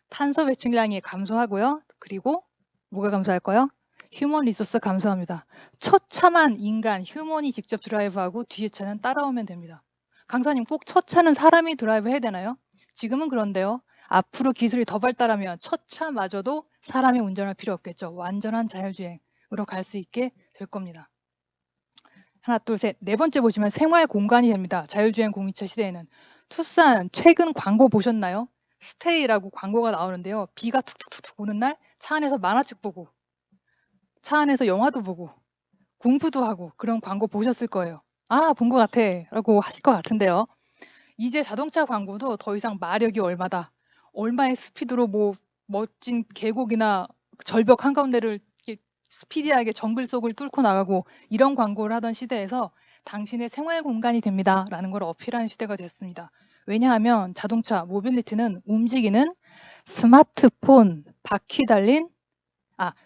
탄소 배출량이 감소하고요. 그리고 뭐가 감소할까요? 휴먼 리소스 감소합니다. 첫 차만 인간, 휴먼이 직접 드라이브하고 뒤에 차는 따라오면 됩니다. 강사님, 꼭 첫 차는 사람이 드라이브 해야 되나요? 지금은 그런데요. 앞으로 기술이 더 발달하면 첫 차마저도 사람이 운전할 필요 없겠죠. 완전한 자율주행으로 갈 수 있게 될 겁니다. 하나, 둘, 셋. 네 번째 보시면 생활 공간이 됩니다. 자율주행 공유차 시대에는. 투싼 최근 광고 보셨나요? 스테이라고 광고가 나오는데요. 비가 툭툭툭 오는 날 차 안에서 만화책 보고 차 안에서 영화도 보고 공부도 하고 그런 광고 보셨을 거예요. 본 것 같아 라고 하실 것 같은데요. 이제 자동차 광고도 더 이상 마력이 얼마다, 얼마의 스피드로 뭐 멋진 계곡이나 절벽 한가운데를 이렇게 스피디하게 정글 속을 뚫고 나가고 이런 광고를 하던 시대에서 당신의 생활 공간이 됩니다 라는 걸 어필하는 시대가 됐습니다. 왜냐하면 자동차, 모빌리티는 움직이는 스마트폰, 바퀴 달린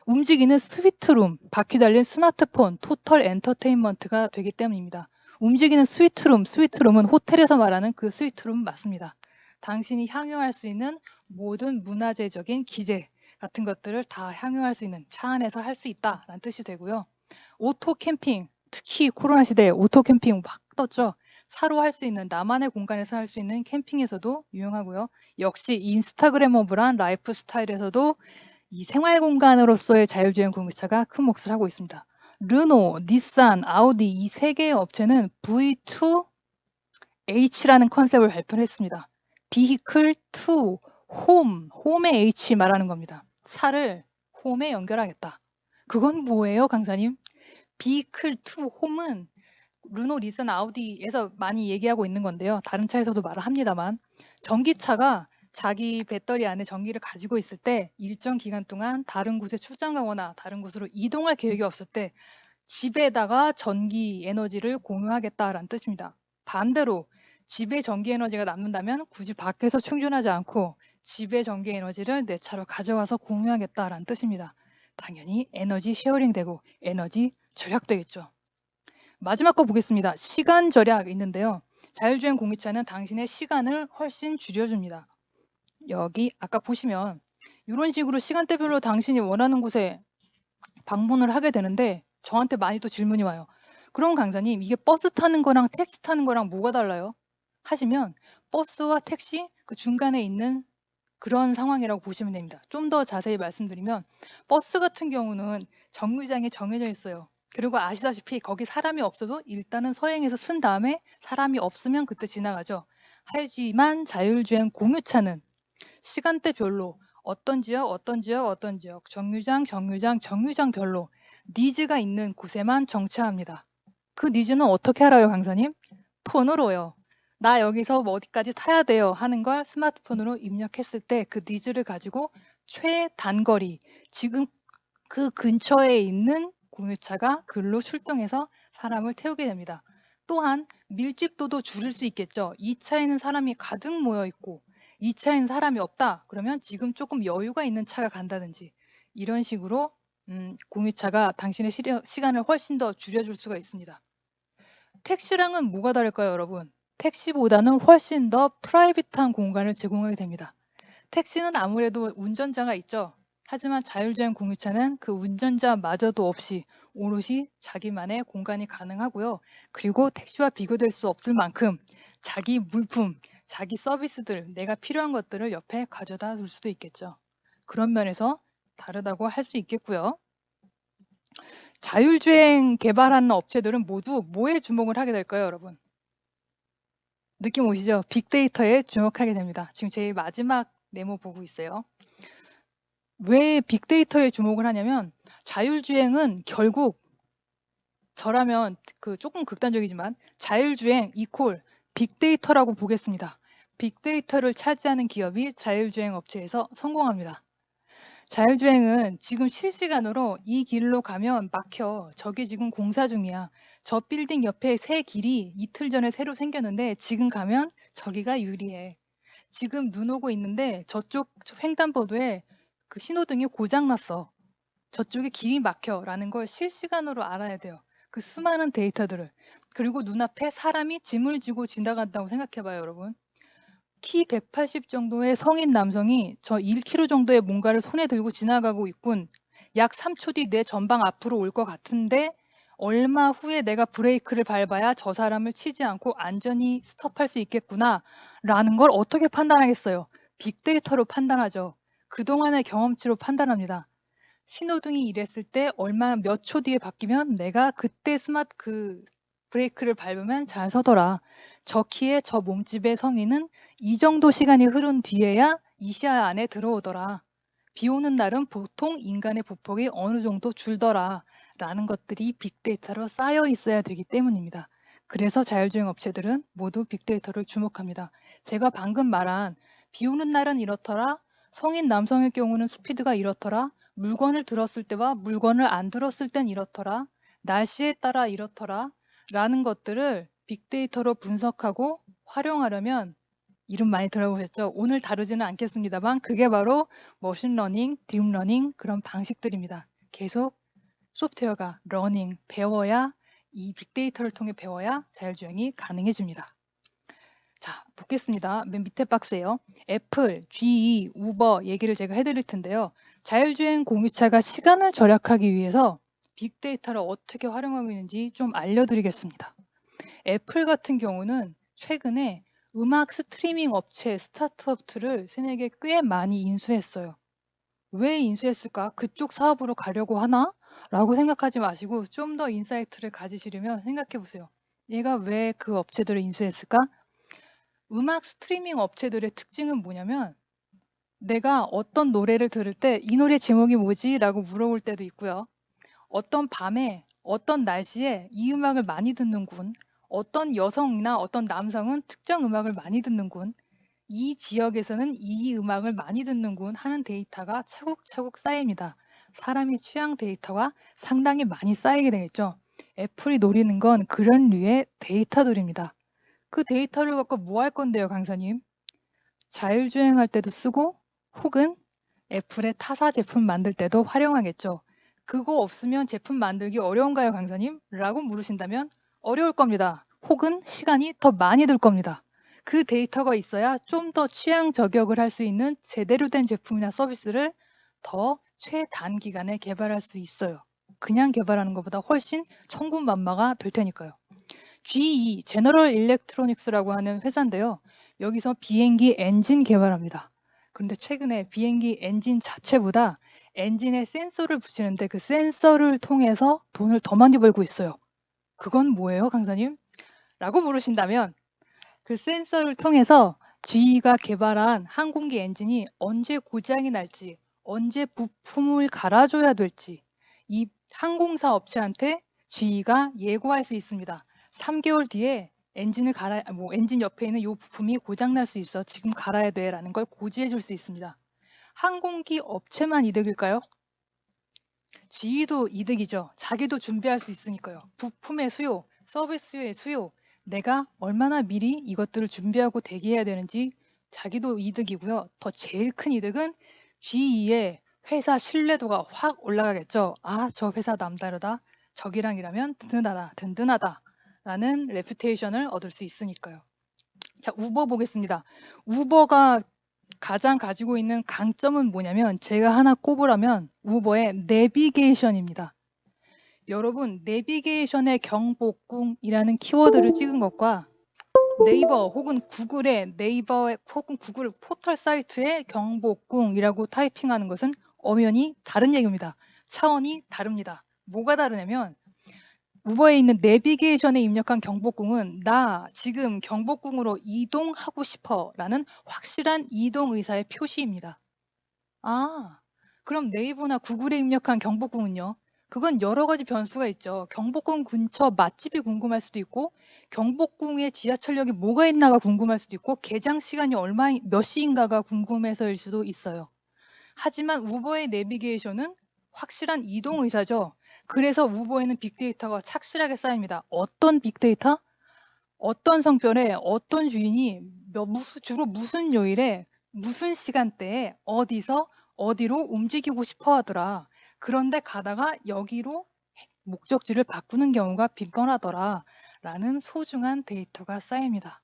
움직이는 스위트룸, 바퀴 달린 스마트폰, 토털 엔터테인먼트가 되기 때문입니다. 움직이는 스위트룸은 호텔에서 말하는 그 스위트룸 맞습니다. 당신이 향유할 수 있는 모든 문화재적인 기재 같은 것들을 다 향유할 수 있는 차 안에서 할 수 있다라는 뜻이 되고요. 오토 캠핑, 특히 코로나 시대에 오토 캠핑 막 떴죠. 차로 할 수 있는 나만의 공간에서 할 수 있는 캠핑에서도 유용하고요. 역시 인스타그래머블한 라이프 스타일에서도 이 생활 공간으로서의 자율주행 공유차가 큰 몫을 하고 있습니다. 르노, 닛산, 아우디 이 세 개의 업체는 V2H라는 컨셉을 발표했습니다. Vehicle to 홈의 H 말하는 겁니다. 차를 홈에 연결하겠다. 그건 뭐예요, 강사님? 비클 투 홈은 르노, 닛산, 아우디에서 많이 얘기하고 있는 건데요. 다른 차에서도 말을 합니다만 전기차가 자기 배터리 안에 전기를 가지고 있을 때 일정 기간 동안 다른 곳에 출장 가거나 다른 곳으로 이동할 계획이 없을 때 집에다가 전기 에너지를 공유하겠다라는 뜻입니다. 반대로 집에 전기 에너지가 남는다면 굳이 밖에서 충전하지 않고 집에 전기 에너지를 내 차로 가져와서 공유하겠다라는 뜻입니다. 당연히 에너지 쉐어링 되고 에너지 절약되겠죠. 마지막 거 보겠습니다. 시간 절약 있는데요. 자율주행 공유차는 당신의 시간을 훨씬 줄여줍니다. 여기 아까 보시면 이런 식으로 시간대별로 당신이 원하는 곳에 방문을 하게 되는데 저한테 많이 또 질문이 와요. 그럼 강사님, 이게 버스 타는 거랑 택시 타는 거랑 뭐가 달라요? 하시면 버스와 택시 그 중간에 있는 그런 상황이라고 보시면 됩니다. 좀 더 자세히 말씀드리면 버스 같은 경우는 정류장이 정해져 있어요. 그리고 아시다시피 거기 사람이 없어도 일단은 서행해서 쓴 다음에 사람이 없으면 그때 지나가죠. 하지만 자율주행 공유차는 시간대별로 어떤 지역, 어떤 지역, 어떤 지역, 정류장별로 니즈가 있는 곳에만 정차합니다. 그 니즈는 어떻게 알아요, 강사님? 폰으로요. 나 여기서 뭐 어디까지 타야 돼요 하는 걸 스마트폰으로 입력했을 때 그 니즈를 가지고 최단거리, 지금 그 근처에 있는 공유차가 글로 출동해서 사람을 태우게 됩니다. 또한 밀집도도 줄일 수 있겠죠. 이 차에는 사람이 가득 모여 있고 이 차에는 사람이 없다. 그러면 지금 조금 여유가 있는 차가 간다든지 이런 식으로 공유차가 당신의 시간을 훨씬 더 줄여줄 수가 있습니다. 택시랑은 뭐가 다를까요, 여러분? 택시보다는 훨씬 더 프라이빗한 공간을 제공하게 됩니다. 택시는 아무래도 운전자가 있죠. 하지만 자율주행 공유차는 그 운전자마저도 없이 오롯이 자기만의 공간이 가능하고요. 그리고 택시와 비교될 수 없을 만큼 자기 물품, 자기 서비스들, 내가 필요한 것들을 옆에 가져다 둘 수도 있겠죠. 그런 면에서 다르다고 할 수 있겠고요. 자율주행 개발하는 업체들은 모두 뭐에 주목을 하게 될까요, 여러분? 느낌 오시죠? 빅데이터에 주목하게 됩니다. 지금 제 마지막 네모 보고 있어요. 왜 빅데이터에 주목을 하냐면 자율주행은 결국 저라면 조금 극단적이지만 자율주행 이콜 빅데이터라고 보겠습니다. 빅데이터를 차지하는 기업이 자율주행 업체에서 성공합니다. 자율주행은 지금 실시간으로 이 길로 가면 막혀. 저기 지금 공사 중이야. 저 빌딩 옆에 새 길이 이틀 전에 새로 생겼는데 지금 가면 저기가 유리해. 지금 눈 오고 있는데 저쪽 횡단보도에 그 신호등이 고장났어. 저쪽에 길이 막혀라는 걸 실시간으로 알아야 돼요. 그 수많은 데이터들을. 그리고 눈앞에 사람이 짐을 지고 지나간다고 생각해봐요, 여러분. 키 180 정도의 성인 남성이 저 1kg 정도의 뭔가를 손에 들고 지나가고 있군. 약 3초 뒤 내 전방 앞으로 올 것 같은데 얼마 후에 내가 브레이크를 밟아야 저 사람을 치지 않고 안전히 스톱할 수 있겠구나 라는 걸 어떻게 판단하겠어요? 빅데이터로 판단하죠. 그동안의 경험치로 판단합니다. 신호등이 이랬을 때 몇 초 뒤에 바뀌면 내가 그때 브레이크를 밟으면 잘 서더라. 저 키에 저 몸집의 성인은 이 정도 시간이 흐른 뒤에야 이 시야 안에 들어오더라. 비 오는 날은 보통 인간의 보폭이 어느 정도 줄더라. 라는 것들이 빅데이터로 쌓여 있어야 되기 때문입니다. 그래서 자율주행 업체들은 모두 빅데이터를 주목합니다. 제가 방금 말한 비 오는 날은 이렇더라. 성인 남성의 경우는 스피드가 이렇더라. 물건을 들었을 때와 물건을 안 들었을 땐 이렇더라. 날씨에 따라 이렇더라. 라는 것들을 빅데이터로 분석하고 활용하려면 이름 많이 들어보셨죠? 오늘 다루지는 않겠습니다만 그게 바로 머신러닝, 딥러닝 그런 방식들입니다. 계속 소프트웨어가 러닝, 배워야 이 빅데이터를 통해 배워야 자율주행이 가능해집니다. 자, 보겠습니다. 맨 밑에 박스예요. 애플, GE, 우버 얘기를 제가 해드릴 텐데요. 자율주행 공유차가 시간을 절약하기 위해서 빅데이터를 어떻게 활용하고 있는지 좀 알려드리겠습니다. 애플 같은 경우는 최근에 음악 스트리밍 업체 스타트업들을 세네개 꽤 많이 인수했어요. 왜 인수했을까? 그쪽 사업으로 가려고 하나? 라고 생각하지 마시고 좀 더 인사이트를 가지시려면 생각해 보세요. 얘가 왜 그 업체들을 인수했을까? 음악 스트리밍 업체들의 특징은 뭐냐면 내가 어떤 노래를 들을 때 이 노래 제목이 뭐지? 라고 물어볼 때도 있고요. 어떤 밤에, 어떤 날씨에 이 음악을 많이 듣는군. 어떤 여성이나 어떤 남성은 특정 음악을 많이 듣는군. 이 지역에서는 이 음악을 많이 듣는군 하는 데이터가 차곡차곡 쌓입니다. 사람의 취향 데이터가 상당히 많이 쌓이게 되겠죠. 애플이 노리는 건 그런 류의 데이터들입니다. 그 데이터를 갖고 뭐 할 건데요, 강사님? 자율주행할 때도 쓰고 혹은 애플의 타사 제품 만들 때도 활용하겠죠. 그거 없으면 제품 만들기 어려운가요, 강사님? 라고 물으신다면 어려울 겁니다. 혹은 시간이 더 많이 들 겁니다. 그 데이터가 있어야 좀 더 취향 저격을 할 수 있는 제대로 된 제품이나 서비스를 더 최단기간에 개발할 수 있어요. 그냥 개발하는 것보다 훨씬 천군만마가 될 테니까요. GE, 제너럴 일렉트로닉스라고 하는 회사인데요. 여기서 비행기 엔진 개발합니다. 그런데 최근에 비행기 엔진 자체보다 엔진에 센서를 붙이는데 그 센서를 통해서 돈을 더 많이 벌고 있어요. 그건 뭐예요, 강사님? 라고 물으신다면 그 센서를 통해서 GE가 개발한 항공기 엔진이 언제 고장이 날지, 언제 부품을 갈아줘야 될지 이 항공사 업체한테 GE가 예고할 수 있습니다. 3개월 뒤에 엔진 옆에 있는 이 부품이 고장 날 수 있어. 지금 갈아야 돼라는 걸 고지해 줄 수 있습니다. 항공기 업체만 이득일까요? GE도 이득이죠. 자기도 준비할 수 있으니까요. 부품의 수요, 서비스의 수요, 내가 얼마나 미리 이것들을 준비하고 대기해야 되는지 자기도 이득이고요. 더 제일 큰 이득은 GE의 회사 신뢰도가 확 올라가겠죠. 아, 저 회사 남다르다. 저기랑 일하면 든든하다, 든든하다. 라는 레퓨테이션을 얻을 수 있으니까요. 자, 우버 보겠습니다. 우버가 가장 가지고 있는 강점은 뭐냐면 제가 하나 꼽으라면 우버의 내비게이션입니다. 여러분, 내비게이션의 경복궁이라는 키워드를 찍은 것과 네이버 혹은 구글 포털 사이트의 경복궁이라고 타이핑하는 것은 엄연히 다른 얘기입니다. 차원이 다릅니다. 뭐가 다르냐면 우버에 있는 내비게이션에 입력한 경복궁은 나 지금 경복궁으로 이동하고 싶어라는 확실한 이동 의사의 표시입니다. 아, 그럼 네이버나 구글에 입력한 경복궁은요? 그건 여러 가지 변수가 있죠. 경복궁 근처 맛집이 궁금할 수도 있고, 경복궁에 지하철역이 뭐가 있나가 궁금할 수도 있고, 개장 시간이 몇 시인가가 궁금해서일 수도 있어요. 하지만 우버의 내비게이션은 확실한 이동 의사죠. 그래서 우버에는 빅데이터가 착실하게 쌓입니다. 어떤 빅데이터? 어떤 성별의 어떤 주인이 주로 무슨 요일에 무슨 시간대에 어디서 어디로 움직이고 싶어 하더라. 그런데 가다가 여기로 목적지를 바꾸는 경우가 빈번하더라. 라는 소중한 데이터가 쌓입니다.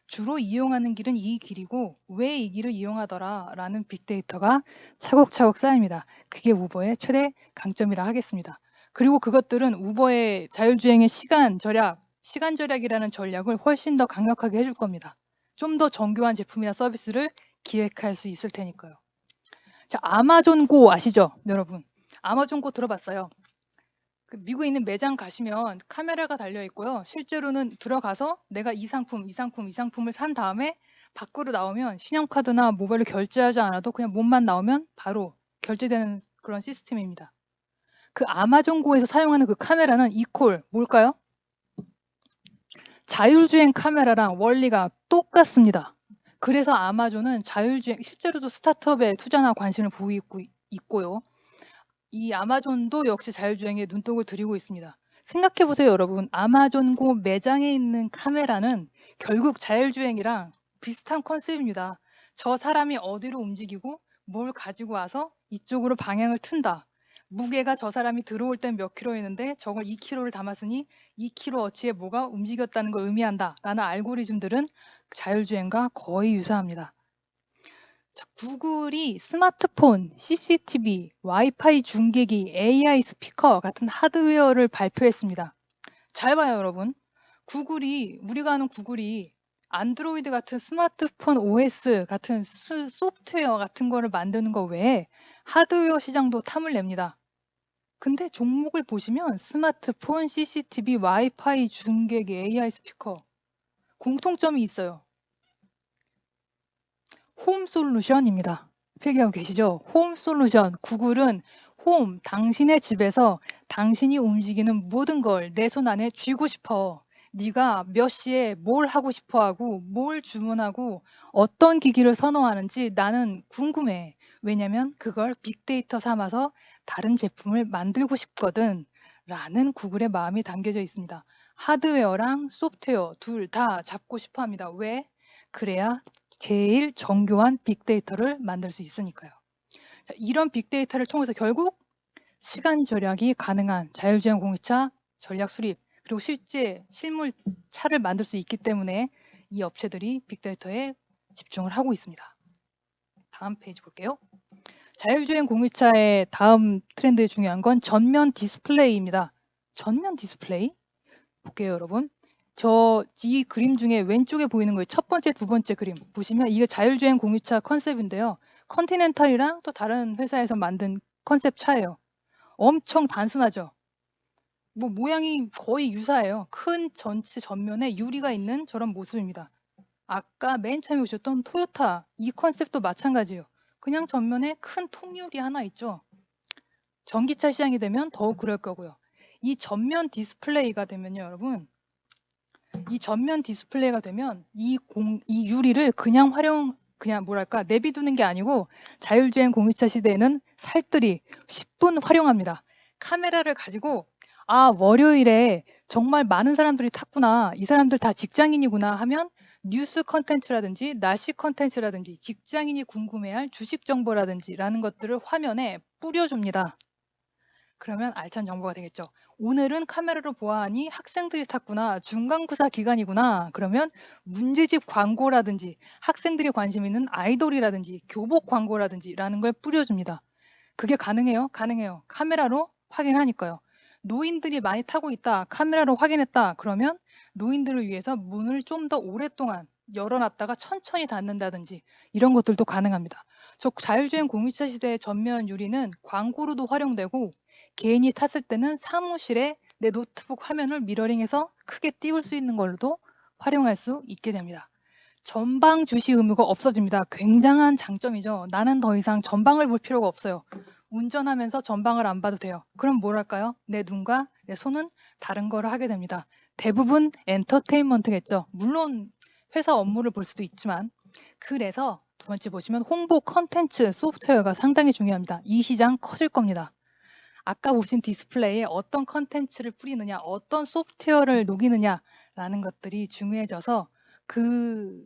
주로 이용하는 길은 이 길이고 왜 이 길을 이용하더라 라는 빅데이터가 차곡차곡 쌓입니다. 그게 우버의 최대 강점이라 하겠습니다. 그리고 그것들은 우버의 자율주행의 시간 절약이라는 전략을 훨씬 더 강력하게 해줄 겁니다. 좀 더 정교한 제품이나 서비스를 기획할 수 있을 테니까요. 자, 아마존고 아시죠, 여러분? 아마존고 들어봤어요. 그 미국에 있는 매장 가시면 카메라가 달려 있고요. 실제로는 들어가서 내가 이 상품을 산 다음에 밖으로 나오면 신용카드나 모바일로 결제하지 않아도 그냥 몸만 나오면 바로 결제되는 그런 시스템입니다. 그 아마존고에서 사용하는 그 카메라는 이퀄 뭘까요? 자율주행 카메라랑 원리가 똑같습니다. 그래서 아마존은 자율주행 실제로도 스타트업에 투자나 관심을 보이고 있고요. 이 아마존도 역시 자율주행에 눈독을 들이고 있습니다. 생각해 보세요, 여러분. 아마존고 매장에 있는 카메라는 결국 자율주행이랑 비슷한 컨셉입니다. 저 사람이 어디로 움직이고 뭘 가지고 와서 이쪽으로 방향을 튼다. 무게가 저 사람이 들어올 땐 몇 킬로였는데 저걸 2킬로를 담았으니 2킬로 어치에 뭐가 움직였다는 걸 의미한다. 라는 알고리즘들은 자율주행과 거의 유사합니다. 자, 구글이 스마트폰, CCTV, 와이파이 중계기, AI 스피커 같은 하드웨어를 발표했습니다. 잘 봐요, 여러분. 우리가 아는 구글이 안드로이드 같은 스마트폰 OS 같은 소프트웨어 같은 거를 만드는 거 외에 하드웨어 시장도 탐을 냅니다. 근데 종목을 보시면 스마트폰, CCTV, 와이파이 중계기, AI 스피커 공통점이 있어요. 홈 솔루션입니다. 필기하고 계시죠? 홈 솔루션. 구글은 홈, 당신의 집에서 당신이 움직이는 모든 걸 내 손 안에 쥐고 싶어. 네가 몇 시에 뭘 하고 싶어 하고 뭘 주문하고 어떤 기기를 선호하는지 나는 궁금해. 왜냐면 그걸 빅데이터 삼아서 다른 제품을 만들고 싶거든. 라는 구글의 마음이 담겨져 있습니다. 하드웨어랑 소프트웨어 둘 다 잡고 싶어 합니다. 왜? 그래야 제일 정교한 빅데이터를 만들 수 있으니까요. 자, 이런 빅데이터를 통해서 결국 시간 절약이 가능한 자율주행 공유차 전략 수립, 그리고 실제 실물 차를 만들 수 있기 때문에 이 업체들이 빅데이터에 집중을 하고 있습니다. 다음 페이지 볼게요. 자율주행 공유차의 다음 트렌드에 중요한 건 전면 디스플레이입니다. 전면 디스플레이? 볼게요, 여러분. 이 그림 중에 왼쪽에 보이는 거예요. 첫 번째, 두 번째 그림 보시면 이게 자율주행 공유차 컨셉인데요. 컨티넨탈이랑 또 다른 회사에서 만든 컨셉 차예요. 엄청 단순하죠. 뭐 모양이 거의 유사해요. 큰 전체 전면에 유리가 있는 저런 모습입니다. 아까 맨 처음에 보셨던 토요타 이 컨셉도 마찬가지예요. 그냥 전면에 큰 통유리 하나 있죠. 전기차 시장이 되면 더욱 그럴 거고요. 이 전면 디스플레이가 되면요, 여러분. 이 전면 디스플레이가 되면 이 유리를 그냥 뭐랄까 내비두는 게 아니고 자율주행 공유차 시대에는 살뜰히 10분 활용합니다. 카메라를 가지고 아, 월요일에 정말 많은 사람들이 탔구나. 이 사람들 다 직장인이구나 하면 뉴스 컨텐츠라든지 날씨 컨텐츠라든지 직장인이 궁금해할 주식 정보라든지 라는 것들을 화면에 뿌려줍니다. 그러면 알찬 정보가 되겠죠. 오늘은 카메라로 보아하니 학생들이 탔구나. 중간고사 기간이구나. 그러면 문제집 광고라든지 학생들이 관심 있는 아이돌이라든지 교복 광고라든지 라는 걸 뿌려줍니다. 그게 가능해요? 가능해요. 카메라로 확인하니까요. 노인들이 많이 타고 있다. 카메라로 확인했다. 그러면 노인들을 위해서 문을 좀 더 오랫동안 열어놨다가 천천히 닫는다든지 이런 것들도 가능합니다. 저 자율주행 공유차 시대의 전면 유리는 광고로도 활용되고 개인이 탔을 때는 사무실에 내 노트북 화면을 미러링해서 크게 띄울 수 있는 걸로도 활용할 수 있게 됩니다. 전방 주시 의무가 없어집니다. 굉장한 장점이죠. 나는 더 이상 전방을 볼 필요가 없어요. 운전하면서 전방을 안 봐도 돼요. 그럼 뭘 할까요? 내 눈과 내 손은 다른 거를 하게 됩니다. 대부분 엔터테인먼트겠죠. 물론 회사 업무를 볼 수도 있지만 그래서 두 번째 보시면 홍보 컨텐츠 소프트웨어가 상당히 중요합니다. 이 시장 커질 겁니다. 아까 보신 디스플레이에 어떤 컨텐츠를 뿌리느냐, 어떤 소프트웨어를 녹이느냐라는 것들이 중요해져서 그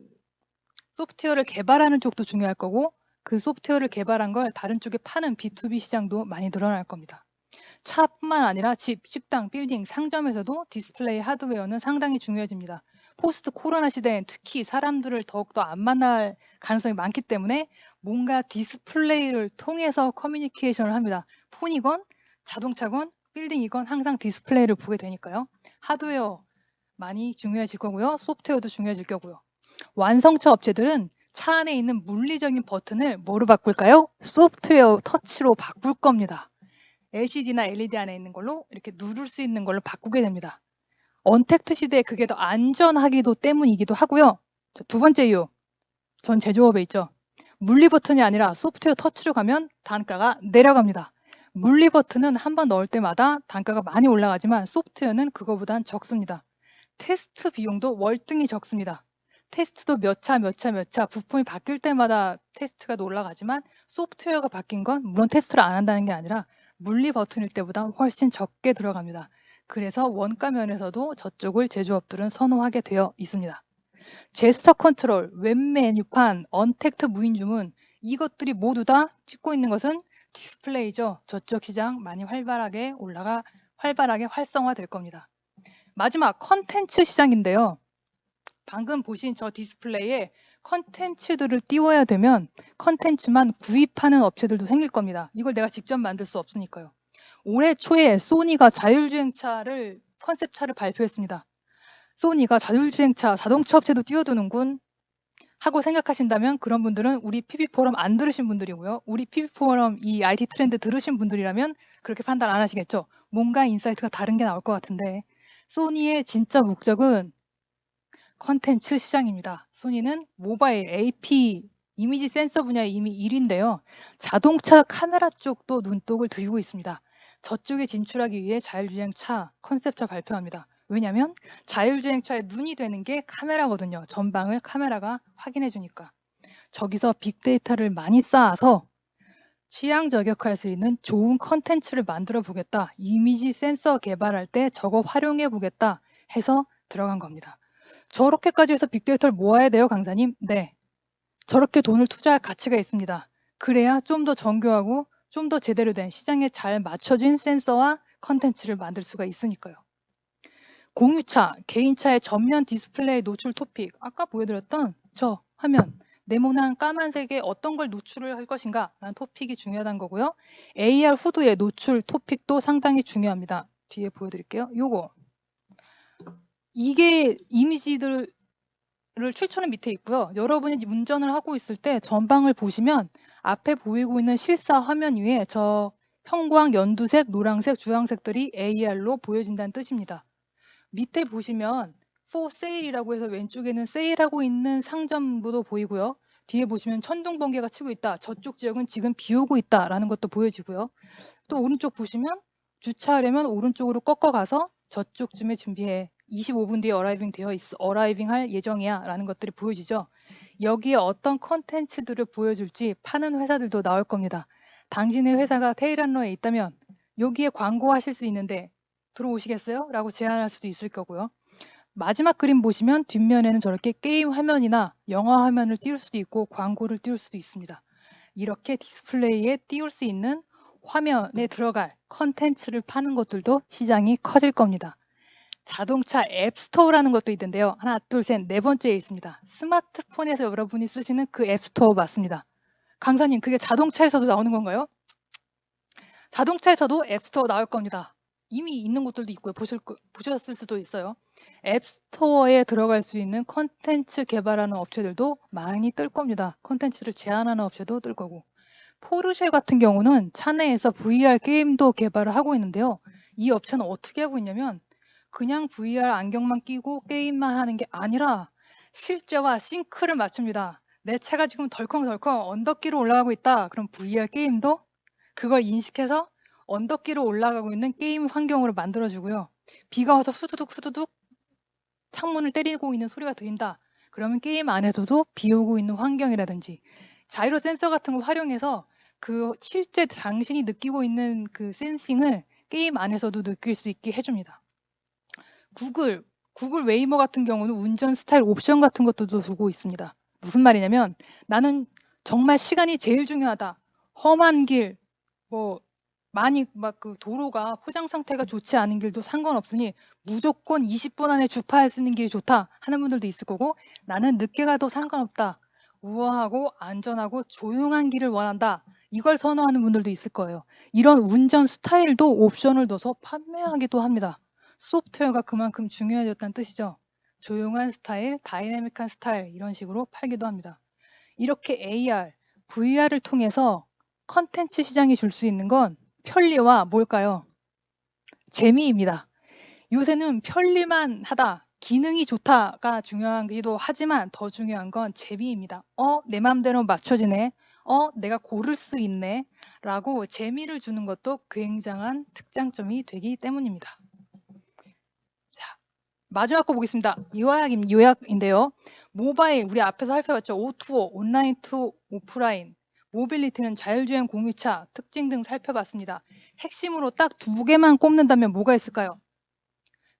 소프트웨어를 개발하는 쪽도 중요할 거고 그 소프트웨어를 개발한 걸 다른 쪽에 파는 B2B 시장도 많이 늘어날 겁니다. 차뿐만 아니라 집, 식당, 빌딩, 상점에서도 디스플레이 하드웨어는 상당히 중요해집니다. 포스트 코로나 시대엔 특히 사람들을 더욱더 안 만날 가능성이 많기 때문에 뭔가 디스플레이를 통해서 커뮤니케이션을 합니다. 폰이건 자동차건 빌딩이건 항상 디스플레이를 보게 되니까요. 하드웨어 많이 중요해질 거고요. 소프트웨어도 중요해질 거고요. 완성차 업체들은 차 안에 있는 물리적인 버튼을 뭐로 바꿀까요? 소프트웨어 터치로 바꿀 겁니다. LCD나 LED 안에 있는 걸로 이렇게 누를 수 있는 걸로 바꾸게 됩니다. 언택트 시대에 그게 더 안전하기도 때문이기도 하고요. 두 번째 이유, 전 제조업에 있죠. 물리 버튼이 아니라 소프트웨어 터치로 가면 단가가 내려갑니다. 물리 버튼은 한 번 넣을 때마다 단가가 많이 올라가지만 소프트웨어는 그거보단 적습니다. 테스트 비용도 월등히 적습니다. 테스트도 몇 차 부품이 바뀔 때마다 테스트가 올라가지만 소프트웨어가 바뀐 건 물론 테스트를 안 한다는 게 아니라 물리 버튼일 때보다 훨씬 적게 들어갑니다. 그래서 원가 면에서도 저쪽을 제조업들은 선호하게 되어 있습니다. 제스처 컨트롤, 웹 메뉴판, 언택트 무인 주문 이것들이 모두 다 찍고 있는 것은 디스플레이죠. 저쪽 시장 많이 활발하게 활성화될 겁니다. 마지막 컨텐츠 시장인데요. 방금 보신 저 디스플레이에 컨텐츠들을 띄워야 되면 컨텐츠만 구입하는 업체들도 생길 겁니다. 이걸 내가 직접 만들 수 없으니까요. 올해 초에 소니가 자율주행차를 컨셉차를 발표했습니다. 소니가 자율주행차 자동차 업체도 뛰어드는군 하고 생각하신다면 그런 분들은 우리 PB포럼 안 들으신 분들이고요. 우리 PB포럼 이 IT 트렌드 들으신 분들이라면 그렇게 판단 안 하시겠죠. 뭔가 인사이트가 다른 게 나올 것 같은데 소니의 진짜 목적은 컨텐츠 시장입니다. 소니는 모바일 AP 이미지 센서 분야에 이미 1위인데요. 자동차 카메라 쪽도 눈독을 들이고 있습니다. 저쪽에 진출하기 위해 자율주행차 컨셉차 발표합니다. 왜냐하면 자율주행차의 눈이 되는 게 카메라거든요. 전방을 카메라가 확인해 주니까. 저기서 빅데이터를 많이 쌓아서 취향 저격할 수 있는 좋은 컨텐츠를 만들어 보겠다. 이미지 센서 개발할 때 저거 활용해 보겠다 해서 들어간 겁니다. 저렇게까지 해서 빅데이터를 모아야 돼요, 강사님? 네. 저렇게 돈을 투자할 가치가 있습니다. 그래야 좀 더 정교하고 좀 더 제대로 된 시장에 잘 맞춰진 센서와 컨텐츠를 만들 수가 있으니까요. 공유차, 개인차의 전면 디스플레이 노출 토픽, 아까 보여드렸던 저 화면, 네모난 까만색에 어떤 걸 노출을 할 것인가 라는 토픽이 중요하다는 거고요. AR 후드의 노출 토픽도 상당히 중요합니다. 뒤에 보여드릴게요. 요거. 이게 이미지들을 출처는 밑에 있고요. 여러분이 운전을 하고 있을 때 전방을 보시면 앞에 보이고 있는 실사 화면 위에 저 형광, 연두색, 노란색, 주황색들이 AR로 보여진다는 뜻입니다. 밑에 보시면 for sale이라고 해서 왼쪽에는 세일하고 있는 상점부도 보이고요. 뒤에 보시면 천둥 번개가 치고 있다. 저쪽 지역은 지금 비 오고 있다라는 것도 보여지고요. 또 오른쪽 보시면 주차하려면 오른쪽으로 꺾어가서 저쪽쯤에 준비해 25분 뒤에 어라이빙 할 예정이야 라는 것들이 보여지죠. 여기에 어떤 컨텐츠들을 보여줄지 파는 회사들도 나올 겁니다. 당신의 회사가 테일란러에 있다면 여기에 광고하실 수 있는데 들어오시겠어요? 라고 제안할 수도 있을 거고요. 마지막 그림 보시면 뒷면에는 저렇게 게임 화면이나 영화 화면을 띄울 수도 있고 광고를 띄울 수도 있습니다. 이렇게 디스플레이에 띄울 수 있는 화면에 들어갈 컨텐츠를 파는 것들도 시장이 커질 겁니다. 자동차 앱스토어라는 것도 있는데요. 하나, 둘, 셋, 네 번째에 있습니다. 스마트폰에서 여러분이 쓰시는 그 앱스토어 맞습니다. 강사님, 그게 자동차에서도 나오는 건가요? 자동차에서도 앱스토어 나올 겁니다. 이미 있는 곳들도 있고요. 보셨을 수도 있어요. 앱스토어에 들어갈 수 있는 컨텐츠 개발하는 업체들도 많이 뜰 겁니다. 컨텐츠를 제안하는 업체도 뜰 거고. 포르쉐 같은 경우는 차 내에서 VR 게임도 개발을 하고 있는데요. 이 업체는 어떻게 하고 있냐면 그냥 VR 안경만 끼고 게임만 하는 게 아니라 실제와 싱크를 맞춥니다. 내 차가 지금 덜컹덜컹 언덕길을 올라가고 있다. 그럼 VR 게임도 그걸 인식해서 언덕길을 올라가고 있는 게임 환경으로 만들어주고요. 비가 와서 후두둑 창문을 때리고 있는 소리가 들린다. 그러면 게임 안에서도 비 오고 있는 환경이라든지 자이로 센서 같은 걸 활용해서 그 실제 당신이 느끼고 있는 그 센싱을 게임 안에서도 느낄 수 있게 해줍니다. 구글 웨이모 같은 경우는 운전 스타일 옵션 같은 것도 두고 있습니다. 무슨 말이냐면 나는 정말 시간이 제일 중요하다. 험한 길, 많이 막 그 도로가 포장 상태가 좋지 않은 길도 상관없으니 무조건 20분 안에 주파할 수 있는 길이 좋다 하는 분들도 있을 거고 나는 늦게 가도 상관없다. 우아하고 안전하고 조용한 길을 원한다. 이걸 선호하는 분들도 있을 거예요. 이런 운전 스타일도 옵션을 넣어서 판매하기도 합니다. 소프트웨어가 그만큼 중요해졌다는 뜻이죠. 조용한 스타일, 다이내믹한 스타일 이런 식으로 팔기도 합니다. 이렇게 AR, VR을 통해서 컨텐츠 시장이 줄 수 있는 건 편리와 뭘까요? 재미입니다. 요새는 편리만 하다, 기능이 좋다가 중요하기도 하지만 더 중요한 건 재미입니다. 내 맘대로 맞춰지네. 내가 고를 수 있네. 라고 재미를 주는 것도 굉장한 특장점이 되기 때문입니다. 자, 마지막 거 보겠습니다. 요약인데요. 모바일, 우리 앞에서 살펴봤죠. O2O, 온라인 투 오프라인. 모빌리티는 자율주행 공유차, 특징 등 살펴봤습니다. 핵심으로 딱 두 개만 꼽는다면 뭐가 있을까요?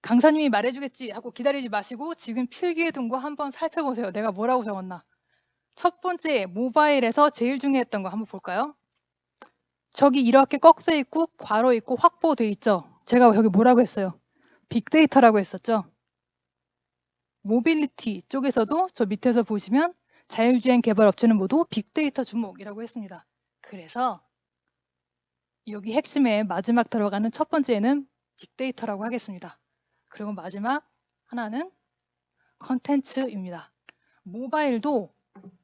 강사님이 말해주겠지 하고 기다리지 마시고 지금 필기에 둔 거 한번 살펴보세요. 내가 뭐라고 적었나? 첫 번째, 모바일에서 제일 중요했던 거 한번 볼까요? 저기 이렇게 꺽쇠 있고 괄호 있고 확보돼 있죠? 제가 여기 뭐라고 했어요? 빅데이터라고 했었죠? 모빌리티 쪽에서도 저 밑에서 보시면 자율주행 개발 업체는 모두 빅데이터 주목이라고 했습니다. 그래서 여기 핵심에 마지막 들어가는 첫 번째는 빅데이터라고 하겠습니다. 그리고 마지막 하나는 컨텐츠입니다. 모바일도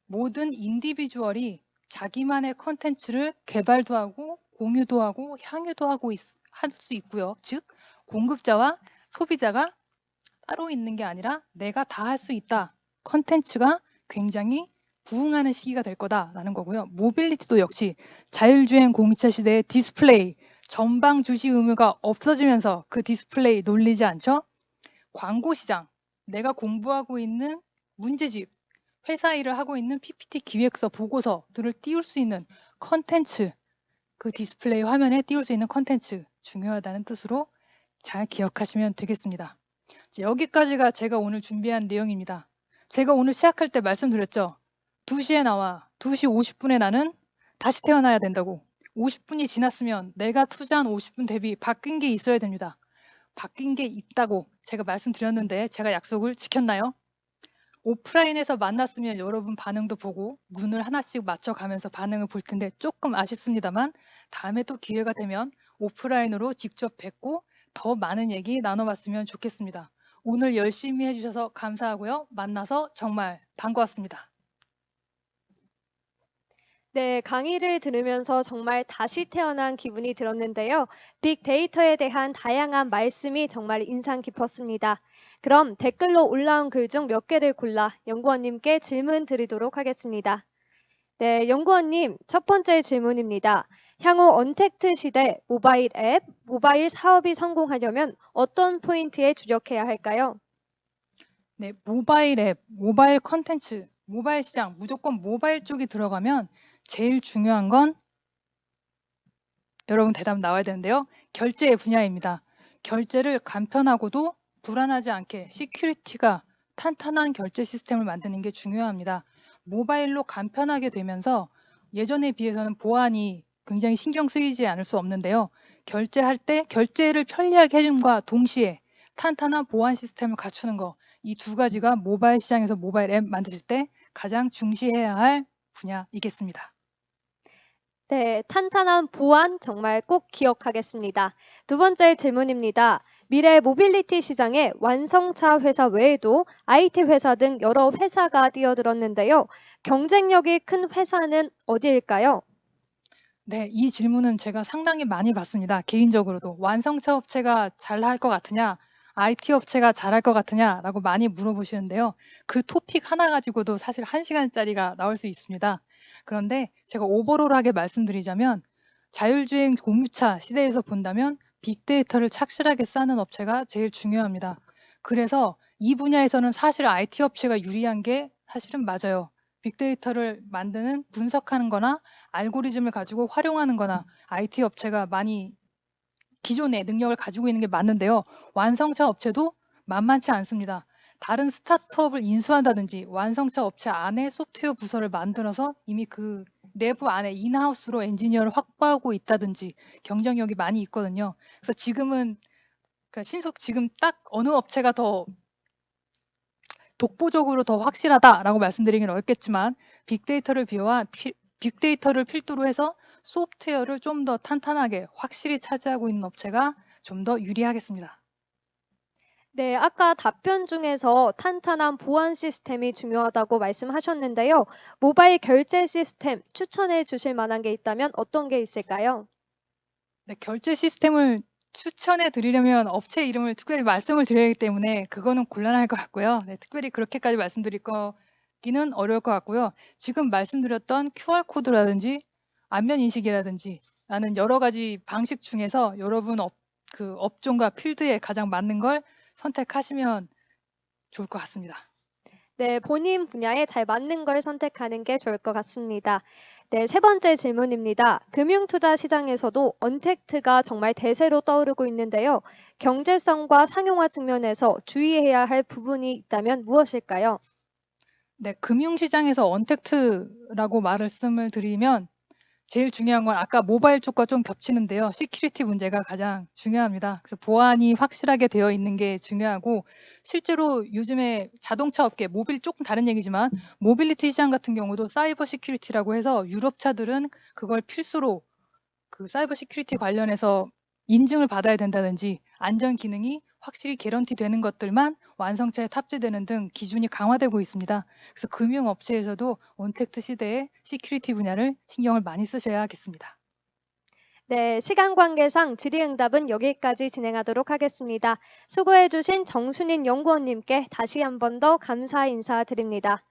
모든 인디비주얼이 자기만의 컨텐츠를 개발도 하고 공유도 하고 향유도 하고 할 수 있고요. 즉 공급자와 소비자가 따로 있는 게 아니라 내가 다 할 수 있다. 컨텐츠가 굉장히 부응하는 시기가 될 거다라는 거고요. 모빌리티도 역시 자율주행 공유차 시대의 디스플레이, 전방 주시 의무가 없어지면서 그 디스플레이 놀리지 않죠? 광고 시장, 내가 공부하고 있는 문제집, 회사 일을 하고 있는 PPT 기획서, 보고서들을 띄울 수 있는 컨텐츠, 그 디스플레이 화면에 띄울 수 있는 컨텐츠 중요하다는 뜻으로 잘 기억하시면 되겠습니다. 여기까지가 제가 오늘 준비한 내용입니다. 제가 오늘 시작할 때 말씀드렸죠. 2시에 나와 2시 50분에 나는 다시 태어나야 된다고. 50분이 지났으면 내가 투자한 50분 대비 바뀐 게 있어야 됩니다. 바뀐 게 있다고 제가 말씀드렸는데 제가 약속을 지켰나요? 오프라인에서 만났으면 여러분 반응도 보고 눈을 하나씩 맞춰가면서 반응을 볼 텐데 조금 아쉽습니다만 다음에 또 기회가 되면 오프라인으로 직접 뵙고 더 많은 얘기 나눠봤으면 좋겠습니다. 오늘 열심히 해주셔서 감사하고요. 만나서 정말 반가웠습니다. 네, 강의를 들으면서 정말 다시 태어난 기분이 들었는데요. 빅데이터에 대한 다양한 말씀이 정말 인상 깊었습니다. 그럼 댓글로 올라온 글 중 몇 개를 골라 연구원님께 질문 드리도록 하겠습니다. 네, 연구원님, 첫 번째 질문입니다. 향후 언택트 시대 모바일 앱, 모바일 사업이 성공하려면 어떤 포인트에 주력해야 할까요? 네, 모바일 앱, 모바일 컨텐츠, 모바일 시장, 무조건 모바일 쪽이 들어가면 제일 중요한 건 여러분 대답 나와야 되는데요. 결제 분야입니다. 결제를 간편하고도 불안하지 않게 시큐리티가 탄탄한 결제 시스템을 만드는 게 중요합니다. 모바일로 간편하게 되면서 예전에 비해서는 보안이 굉장히 신경 쓰이지 않을 수 없는데요. 결제할 때 결제를 편리하게 해줌과 동시에 탄탄한 보안 시스템을 갖추는 거, 이 두 가지가 모바일 시장에서 모바일 앱 만드실 때 가장 중시해야 할 분야이겠습니다. 네, 탄탄한 보안 정말 꼭 기억하겠습니다. 두 번째 질문입니다. 미래 모빌리티 시장에 완성차 회사 외에도 IT 회사 등 여러 회사가 뛰어들었는데요. 경쟁력이 큰 회사는 어디일까요? 네, 이 질문은 제가 상당히 많이 받습니다. 개인적으로도 완성차 업체가 잘할 것 같으냐, IT 업체가 잘할 것 같으냐라고 많이 물어보시는데요. 그 토픽 하나 가지고도 사실 1시간짜리가 나올 수 있습니다. 그런데 제가 오버롤하게 말씀드리자면 자율주행 공유차 시대에서 본다면 빅데이터를 착실하게 쌓는 업체가 제일 중요합니다. 그래서 이 분야에서는 사실 IT 업체가 유리한 게 사실은 맞아요. 빅데이터를 만드는 분석하는 거나 알고리즘을 가지고 활용하는 거나 IT 업체가 많이 기존의 능력을 가지고 있는 게 맞는데요. 완성차 업체도 만만치 않습니다. 다른 스타트업을 인수한다든지 완성차 업체 안에 소프트웨어 부서를 만들어서 이미 그 내부 안에 인하우스로 엔지니어를 확보하고 있다든지 경쟁력이 많이 있거든요. 그래서 지금은 그러니까 지금 딱 어느 업체가 더 독보적으로 더 확실하다라고 말씀드리긴 어렵겠지만 빅데이터를 필두로 해서 소프트웨어를 좀 더 탄탄하게 확실히 차지하고 있는 업체가 좀 더 유리하겠습니다. 네, 아까 답변 중에서 탄탄한 보안 시스템이 중요하다고 말씀하셨는데요. 모바일 결제 시스템 추천해 주실 만한 게 있다면 어떤 게 있을까요? 네, 결제 시스템을 추천해 드리려면 업체 이름을 특별히 말씀을 드려야 하기 때문에 그거는 곤란할 것 같고요. 네, 특별히 그렇게까지 말씀드릴 거기는 어려울 것 같고요. 지금 말씀드렸던 QR코드라든지 안면 인식이라든지 라는 여러 가지 방식 중에서 여러분 그 업종과 필드에 가장 맞는 걸 선택하시면 좋을 것 같습니다. 네, 본인 분야에 잘 맞는 걸 선택하는 게 좋을 것 같습니다. 네, 세 번째 질문입니다. 금융투자 시장에서도 언택트가 정말 대세로 떠오르고 있는데요. 경제성과 상용화 측면에서 주의해야 할 부분이 있다면 무엇일까요? 네, 금융시장에서 언택트라고 말씀을 드리면 제일 중요한 건 아까 모바일 쪽과 좀 겹치는데요. 시큐리티 문제가 가장 중요합니다. 그래서 보안이 확실하게 되어 있는 게 중요하고 실제로 요즘에 자동차 업계, 조금 다른 얘기지만 모빌리티 시장 같은 경우도 사이버 시큐리티라고 해서 유럽차들은 그걸 필수로 그 사이버 시큐리티 관련해서 인증을 받아야 된다든지 안전 기능이 확실히 개런티 되는 것들만 완성차에 탑재되는 등 기준이 강화되고 있습니다. 그래서 금융업체에서도 언택트 시대의 시큐리티 분야를 신경을 많이 쓰셔야 하겠습니다. 네, 시간 관계상 질의응답은 여기까지 진행하도록 하겠습니다. 수고해주신 정순인 연구원님께 다시 한 번 더 감사 인사드립니다.